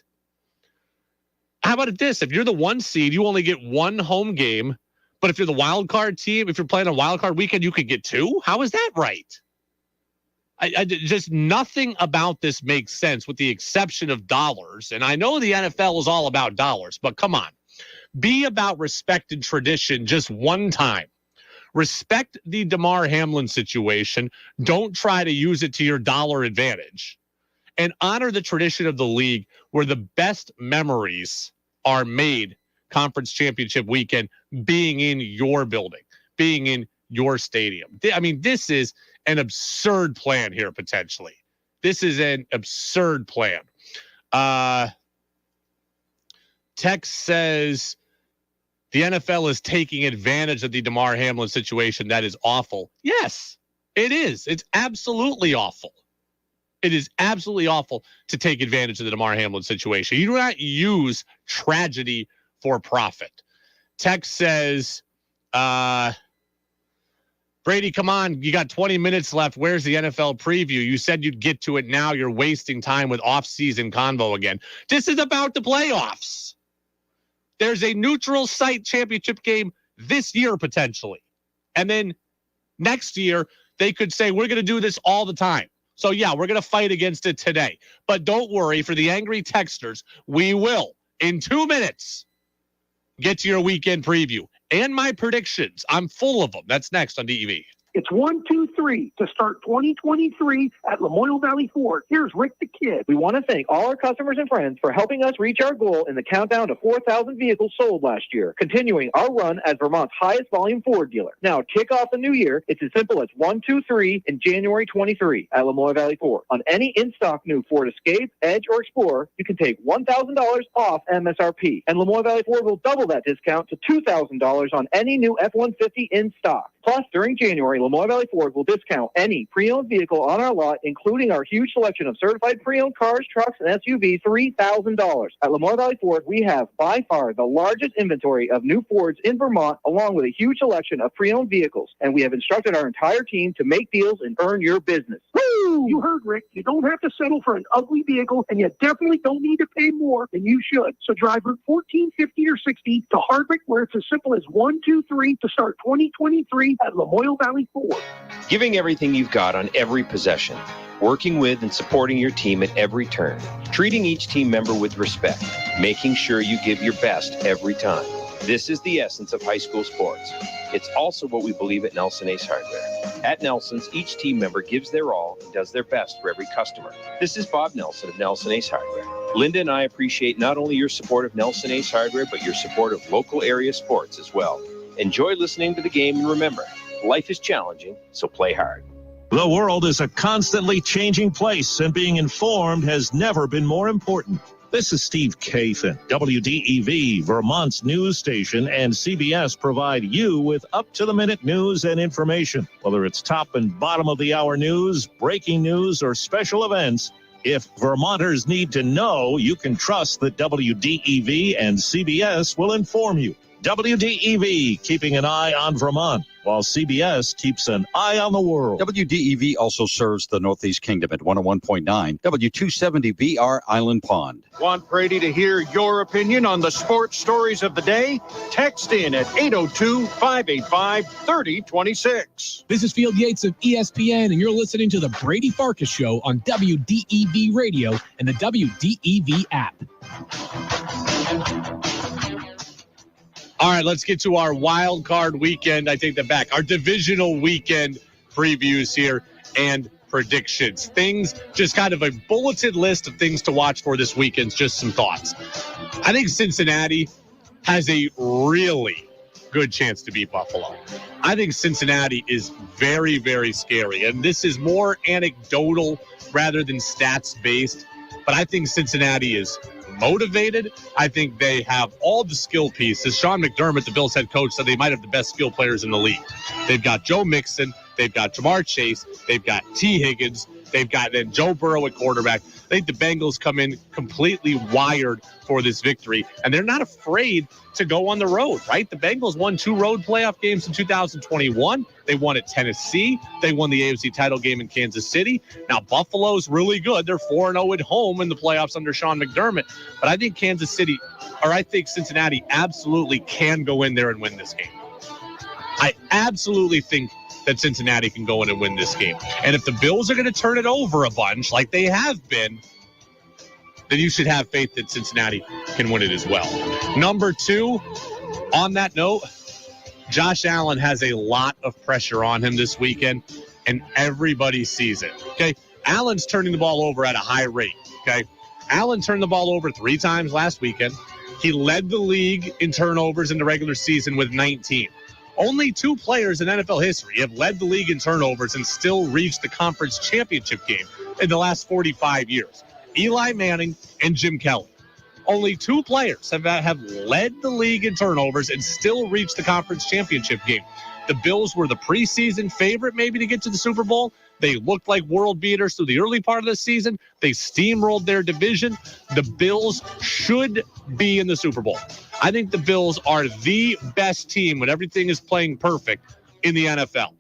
How about this? If you're the 1 seed, you only get 1 home game. But if you're the wild card team, if you're playing a wild card weekend, you could get 2. How is that right? I just nothing about this makes sense with the exception of dollars. And I know the NFL is all about dollars, but come on. Be about respect and tradition just one time. Respect the Damar Hamlin situation. Don't try to use it to your dollar advantage. And honor the tradition of the league where the best memories are made conference championship weekend being in your building, being in your stadium. I mean, this is an absurd plan here, potentially. This is an absurd plan. Text says the NFL is taking advantage of the Damar Hamlin situation. That is awful. Yes, it is. It's absolutely awful. It is absolutely awful to take advantage of the Damar Hamlin situation. You do not use tragedy for profit. Text says, Brady, come on. You got 20 minutes left. Where's the NFL preview? You said you'd get to it now. You're wasting time with off-season convo again. This is about the playoffs. There's a neutral site championship game this year, potentially. And then next year, they could say, we're going to do this all the time. So, yeah, we're going to fight against it today. But don't worry, for the angry texters, we will, in 2 minutes, get to your weekend preview and my predictions. I'm full of them. That's next on DEV. It's 1, 2, 3 to start 2023 at Lamoille Valley Ford. Here's Rick the Kid. We want to thank all our customers and friends for helping us reach our goal in the countdown to 4,000 vehicles sold last year, continuing our run as Vermont's highest volume Ford dealer. Now, to kick off the new year, it's as simple as 1, 2, 3 in January 23 at Lamoille Valley Ford. On any in-stock new Ford Escape, Edge, or Explorer, you can take $1,000 off MSRP. And Lamoille Valley Ford will double that discount to $2,000 on any new F-150 in stock. Plus, during January, Lamoille Valley Ford will discount any pre-owned vehicle on our lot, including our huge selection of certified pre-owned cars, trucks, and SUVs, $3,000. At Lamoille Valley Ford, we have by far the largest inventory of new Fords in Vermont, along with a huge selection of pre-owned vehicles. And we have instructed our entire team to make deals and earn your business. Woo! You heard, Rick. You don't have to settle for an ugly vehicle, and you definitely don't need to pay more than you should. So drive Route 14, 15, or 60 to Hardwick, where it's as simple as 1, 2, 3 to start 2023 at Lamoille Valley Ford. Giving everything you've got on every possession. Working with and supporting your team at every turn. Treating each team member with respect. Making sure you give your best every time. This is the essence of high school sports. It's also what we believe at Nelson Ace Hardware. At Nelson's, each team member gives their all and does their best for every customer. This is Bob Nelson of Nelson Ace Hardware. Linda and I appreciate not only your support of Nelson Ace Hardware, but your support of local area sports as well. Enjoy listening to the game, and remember, life is challenging, so play hard. The world is a constantly changing place, and being informed has never been more important. This is Steve Kathan. WDEV, Vermont's news station, and CBS provide you with up-to-the-minute news and information. Whether it's top and bottom of the hour news, breaking news, or special events, if Vermonters need to know, you can trust that WDEV and CBS will inform you. WDEV, keeping an eye on Vermont, while CBS keeps an eye on the world. WDEV also serves the Northeast Kingdom at 101.9, W270BR Island Pond. Want Brady to hear your opinion on the sports stories of the day? Text in at 802-585-3026. This is Field Yates of ESPN, and you're listening to the Brady Farkas Show on WDEV Radio and the WDEV app. All right, let's get to our wild card weekend. I take that back. Our divisional weekend previews here and predictions. Things, just kind of a bulleted list of things to watch for this weekend. Just some thoughts. I think Cincinnati has a really good chance to beat Buffalo. I think Cincinnati is very, very scary. And this is more anecdotal rather than stats-based. But I think Cincinnati is motivated. I think they have all the skill pieces. Sean McDermott, the Bills head coach, said they might have the best skill players in the league. They've got Joe Mixon. They've got Jamar Chase. They've got T. Higgins. They've got then Joe Burrow at quarterback. I think the Bengals come in completely wired for this victory, and they're not afraid to go on the road, right? The Bengals won 2 road playoff games in 2021. They won at Tennessee. They won the AFC title game in Kansas City. Now, Buffalo's really good. They're 4-0 at home in the playoffs under Sean McDermott. But I think I think Cincinnati absolutely can go in there and win this game. I absolutely think that Cincinnati can go in and win this game. And if the Bills are going to turn it over a bunch like they have been, then you should have faith that Cincinnati can win it as well. Number 2, on that note, Josh Allen has a lot of pressure on him this weekend, and everybody sees it, okay? Allen's turning the ball over at a high rate, okay? Allen turned the ball over 3 times last weekend. He led the league in turnovers in the regular season with 19. Only 2 players in NFL history have led the league in turnovers and still reached the conference championship game in the last 45 years. Eli Manning and Jim Kelly. Only 2 players have led the league in turnovers and still reached the conference championship game. The Bills were the preseason favorite maybe to get to the Super Bowl. They looked like world beaters through the early part of the season. They steamrolled their division. The Bills should be in the Super Bowl. I think the Bills are the best team when everything is playing perfect in the NFL.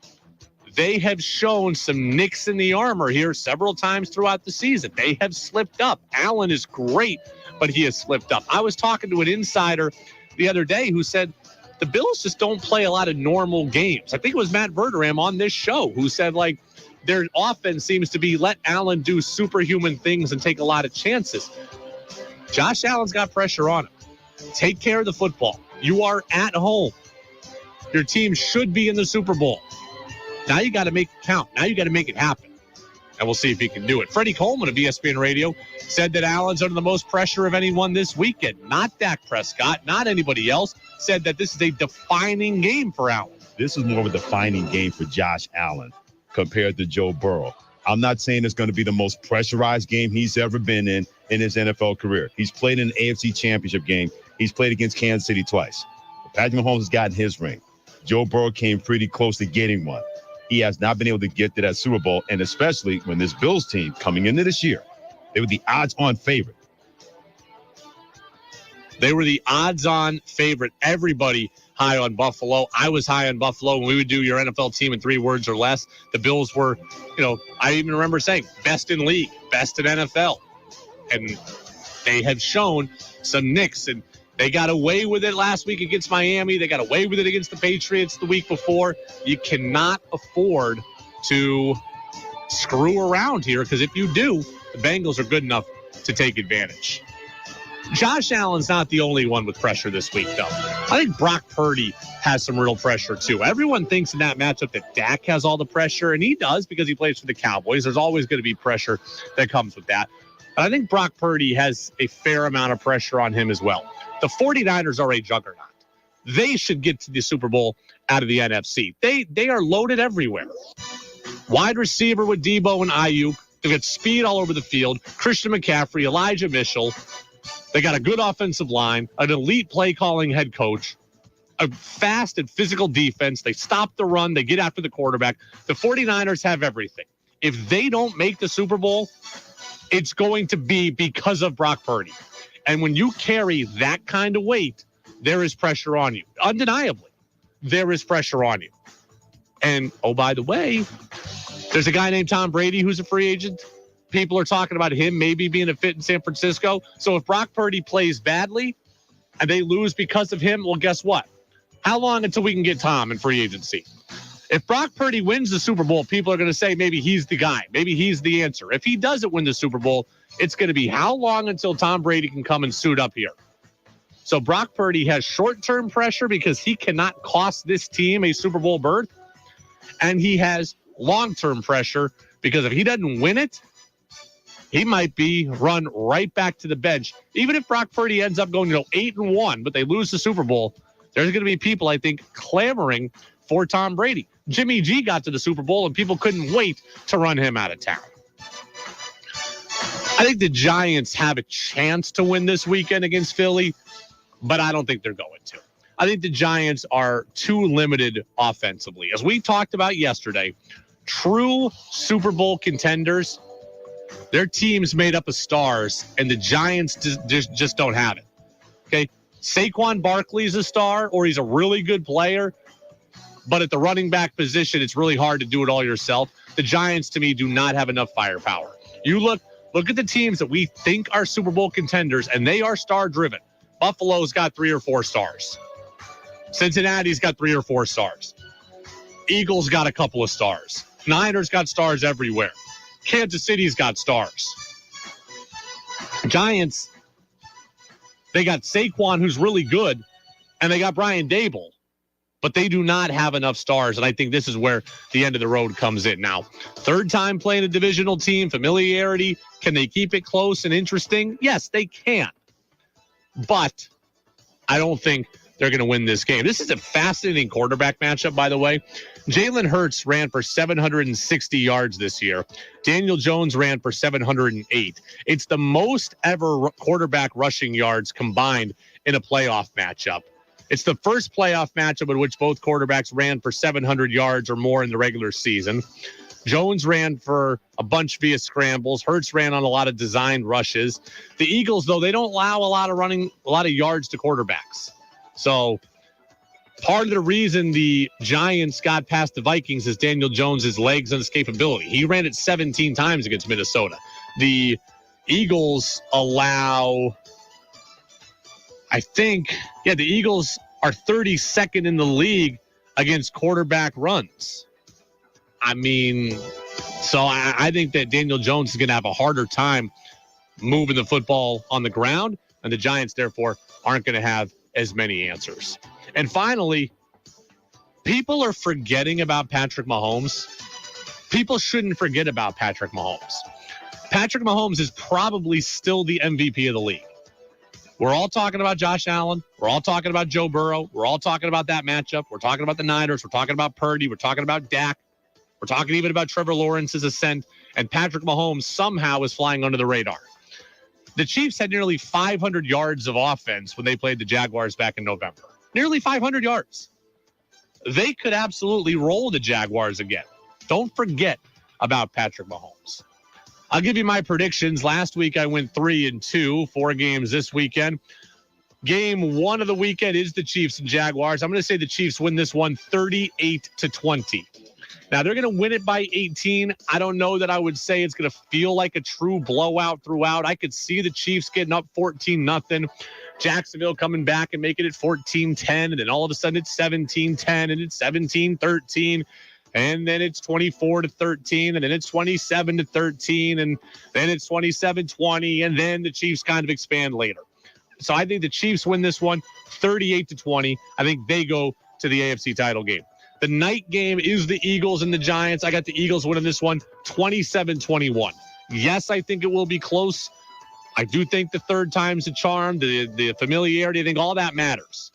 They have shown some nicks in the armor here several times throughout the season. They have slipped up. Allen is great, but he has slipped up. I was talking to an insider the other day who said the Bills just don't play a lot of normal games. I think it was Matt Verderam on this show who said, like, their offense seems to be let Allen do superhuman things and take a lot of chances. Josh Allen's got pressure on him. Take care of the football. You are at home. Your team should be in the Super Bowl. Now you got to make it count. Now you got to make it happen. And we'll see if he can do it. Freddie Coleman of ESPN Radio said that Allen's under the most pressure of anyone this weekend. Not Dak Prescott, not anybody else. Said that this is a defining game for Allen. This is more of a defining game for Josh Allen compared to Joe Burrow. I'm not saying it's going to be the most pressurized game he's ever been in his NFL career. He's played in an AFC Championship game. He's played against Kansas City twice. Patrick Mahomes has gotten his ring. Joe Burrow came pretty close to getting one. He has not been able to get to that Super Bowl, and especially when this Bills team coming into this year, they were the odds-on favorite. They were the odds-on favorite. Everybody high on Buffalo. I was high on Buffalo. When we would do your NFL team in 3 words or less, the Bills were, I even remember saying best in league, best in NFL. And they have shown some nicks, and they got away with it last week against Miami. They got away with it against the Patriots the week before. You cannot afford to screw around here, because if you do, the Bengals are good enough to take advantage. Josh Allen's not the only one with pressure this week, though. I think Brock Purdy has some real pressure, too. Everyone thinks in that matchup that Dak has all the pressure, and he does because he plays for the Cowboys. There's always going to be pressure that comes with that. But I think Brock Purdy has a fair amount of pressure on him as well. The 49ers are a juggernaut. They should get to the Super Bowl out of the NFC. They are loaded everywhere. Wide receiver with Debo and Ayuk. They've got speed all over the field. Christian McCaffrey, Elijah Mitchell. They got a good offensive line, an elite play-calling head coach, a fast and physical defense. They stop the run. They get after the quarterback. The 49ers have everything. If they don't make the Super Bowl, it's going to be because of Brock Purdy. And when you carry that kind of weight, there is pressure on you. Undeniably, there is pressure on you. And, oh, by the way, there's a guy named Tom Brady who's a free agent. People are talking about him maybe being a fit in San Francisco. So if Brock Purdy plays badly and they lose because of him, well, guess what? How long until we can get Tom in free agency? If Brock Purdy wins the Super Bowl, people are going to say maybe he's the guy. Maybe he's the answer. If he doesn't win the Super Bowl, it's going to be how long until Tom Brady can come and suit up here? So Brock Purdy has short-term pressure because he cannot cost this team a Super Bowl berth. And he has long-term pressure because if he doesn't win it, he might be run right back to the bench. Even if Brock Purdy ends up going 8-1, but they lose the Super Bowl, there's going to be people, I think, clamoring for Tom Brady. Jimmy G got to the Super Bowl, and people couldn't wait to run him out of town. I think the Giants have a chance to win this weekend against Philly, but I don't think they're going to. I think the Giants are too limited offensively. As we talked about yesterday, true Super Bowl contenders, their team's made up of stars, and the Giants just don't have it. Okay, Saquon Barkley's a star, or he's a really good player, but at the running back position, it's really hard to do it all yourself. The Giants, to me, do not have enough firepower. You look at the teams that we think are Super Bowl contenders, and they are star-driven. Buffalo's got 3 or 4 stars. Cincinnati's got 3 or 4 stars. Eagles got a couple of stars. Niners got stars everywhere. Kansas City's got stars. Giants, they got Saquon, who's really good, and they got Brian Dable, but they do not have enough stars, and I think this is where the end of the road comes in. Now, third time playing a divisional team, familiarity, can they keep it close and interesting? Yes, they can, but I don't think they're going to win this game. This is a fascinating quarterback matchup, by the way. Jalen Hurts ran for 760 yards this year. Daniel Jones ran for 708. It's the most ever quarterback rushing yards combined in a playoff matchup. It's the first playoff matchup in which both quarterbacks ran for 700 yards or more in the regular season. Jones ran for a bunch via scrambles. Hurts ran on a lot of designed rushes. The Eagles, though, they don't allow a lot of yards to quarterbacks. So part of the reason the Giants got past the Vikings is Daniel Jones' legs and his capability. He ran it 17 times against Minnesota. The Eagles allow, the Eagles are 32nd in the league against quarterback runs. I mean, so I think that Daniel Jones is going to have a harder time moving the football on the ground, and the Giants, therefore, aren't going to have as many answers. And finally, people are forgetting about Patrick Mahomes. People shouldn't forget about Patrick Mahomes. Patrick Mahomes is probably still the MVP of the league. We're all talking about Josh Allen. We're all talking about Joe Burrow. We're all talking about that matchup. We're talking about the Niners. We're talking about Purdy. We're talking about Dak. We're talking even about Trevor Lawrence's ascent. And Patrick Mahomes somehow is flying under the radar. The Chiefs had nearly 500 yards of offense when they played the Jaguars back in November. Nearly 500 yards. They could absolutely roll the Jaguars again. Don't forget about Patrick Mahomes. I'll give you my predictions. Last week I went 3-2, 4 games this weekend. Game 1 of the weekend is the Chiefs and Jaguars. I'm going to say the Chiefs win this one 38-20. Now, they're going to win it by 18. I don't know that I would say it's going to feel like a true blowout throughout. I could see the Chiefs getting up 14-0. Jacksonville coming back and making it 14-10. And then all of a sudden it's 17-10 and it's 17-13. And then it's 24-13. And then it's 27-13. And then it's 27-20. And then the Chiefs kind of expand later. So I think the Chiefs win this one 38-20. I think they go to the AFC title game. The night game is the Eagles and the Giants. I got the Eagles winning this one 27-21. Yes, I think it will be close. I do think the third time's a charm, the familiarity, I think all that matters.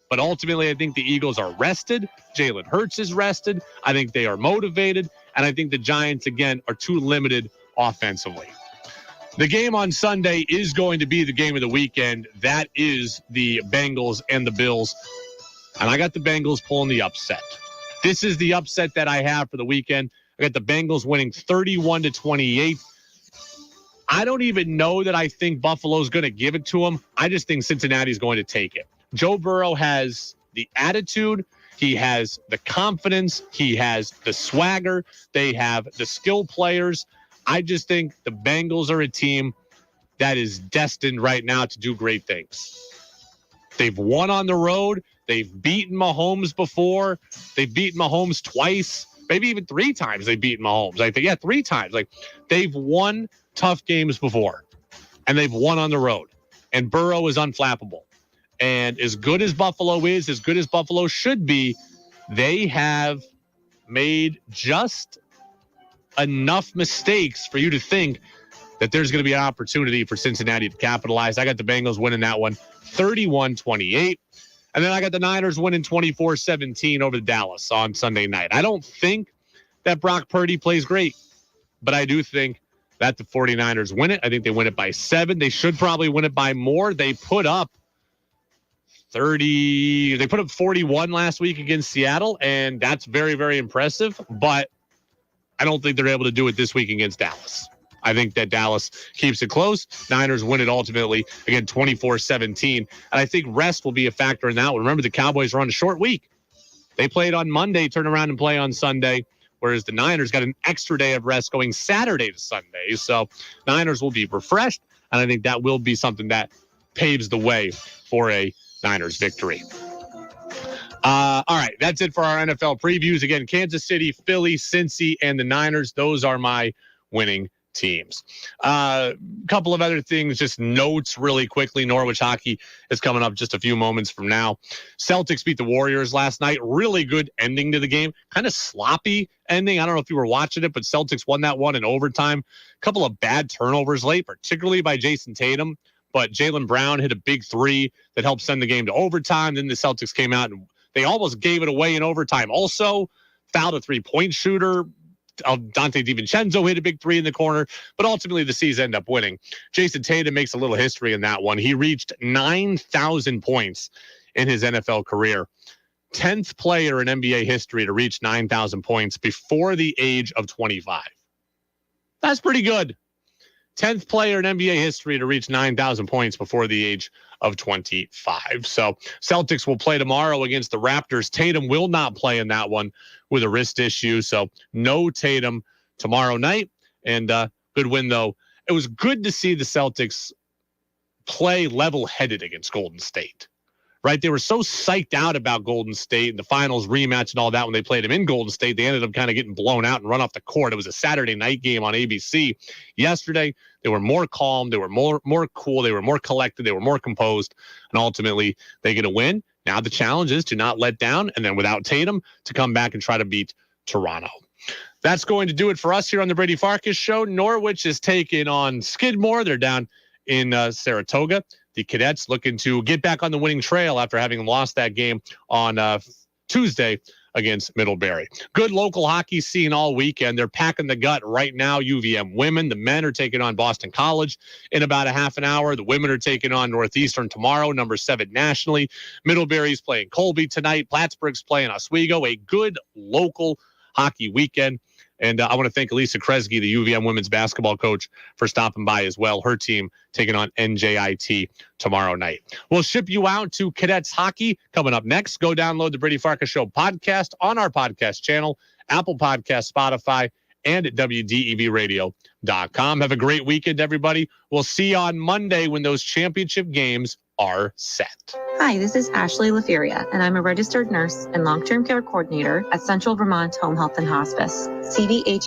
But ultimately, I think the Eagles are rested. Jalen Hurts is rested. I think they are motivated. And I think the Giants, again, are too limited offensively. The game on Sunday is going to be the game of the weekend. That is the Bengals and the Bills. And I got the Bengals pulling the upset. This is the upset that I have for the weekend. I got the Bengals winning 31-28. I don't even know that I think Buffalo's going to give it to them. I just think Cincinnati's going to take it. Joe Burrow has the attitude. He has the confidence. He has the swagger. They have the skill players. I just think the Bengals are a team that is destined right now to do great things. They've won on the road. They've beaten Mahomes before. They've beaten Mahomes twice, maybe even 3 times they've beaten Mahomes. I think, 3 times. Like, they've won tough games before, and they've won on the road. And Burrow is unflappable. And as good as Buffalo is, as good as Buffalo should be, they have made just enough mistakes for you to think that there's going to be an opportunity for Cincinnati to capitalize. I got the Bengals winning that one 31-28. And then I got the Niners winning 24-17 over Dallas on Sunday night. I don't think that Brock Purdy plays great, but I do think that the 49ers win it. I think they win it by 7. They should probably win it by more. They put up 41 last week against Seattle, and that's very, very impressive. But I don't think they're able to do it this week against Dallas. I think that Dallas keeps it close. Niners win it ultimately, again, 24-17. And I think rest will be a factor in that one. Remember, the Cowboys are on a short week. They played on Monday, turn around and play on Sunday, whereas the Niners got an extra day of rest going Saturday to Sunday. So Niners will be refreshed, and I think that will be something that paves the way for a Niners victory. All right, that's it for our NFL previews. Again, Kansas City, Philly, Cincy, and the Niners. Those are my winning teams. Couple of other things, just notes really quickly. Norwich hockey is coming up just a few moments from now. Celtics beat the Warriors last night. Really good ending to the game. Kind of sloppy ending. I don't know if you were watching it, but Celtics won that one in overtime. A couple of bad turnovers late, particularly by Jason Tatum. but Jaylen Brown hit a big three that helped send the game to overtime. Then the Celtics came out and they almost gave it away in overtime. Also, fouled a three-point shooter. Dante DiVincenzo hit a big three in the corner, but ultimately the C's end up winning. Jason Tatum makes a little history in that one. He reached 9,000 points in his NFL career. 10th player in NBA history to reach 9,000 points before the age of 25. That's pretty good. 10th player in NBA history to reach 9,000 points before the age of 25. So Celtics will play tomorrow against the Raptors. Tatum will not play in that one with a wrist issue. So no Tatum tomorrow night. And good win, though. It was good to see the Celtics play level-headed against Golden State. Right? They were so psyched out about Golden State and the finals rematch and all that when they played them in Golden State. They ended up kind of getting blown out and run off the court. It was a Saturday night game on ABC. Yesterday, they were more calm. They were more cool. They were more collected. They were more composed. And ultimately, they get a win. Now the challenge is to not let down, and then without Tatum, to come back and try to beat Toronto. That's going to do it for us here on the Brady Farkas Show. Norwich is taking on Skidmore. They're down in Saratoga. The Cadets looking to get back on the winning trail after having lost that game on Tuesday against Middlebury. Good local hockey scene all weekend. They're packing the gut right now. UVM women. The men are taking on Boston College in about a half an hour. The women are taking on Northeastern tomorrow, number 7 nationally. Middlebury's playing Colby tonight. Plattsburgh's playing Oswego. A good local hockey weekend. And I want to thank Alisa Kresge, the UVM women's basketball coach, for stopping by as well. Her team taking on NJIT tomorrow night. We'll ship you out to Cadets hockey coming up next. Go download the Brady Farkas Show podcast on our podcast channel, Apple Podcast, Spotify, and at WDEVradio.com. Have a great weekend, everybody. We'll see you on Monday when those championship games are set. Hi, this is Ashley Laferia, and I'm a registered nurse and long-term care coordinator at Central Vermont Home Health and Hospice. CVH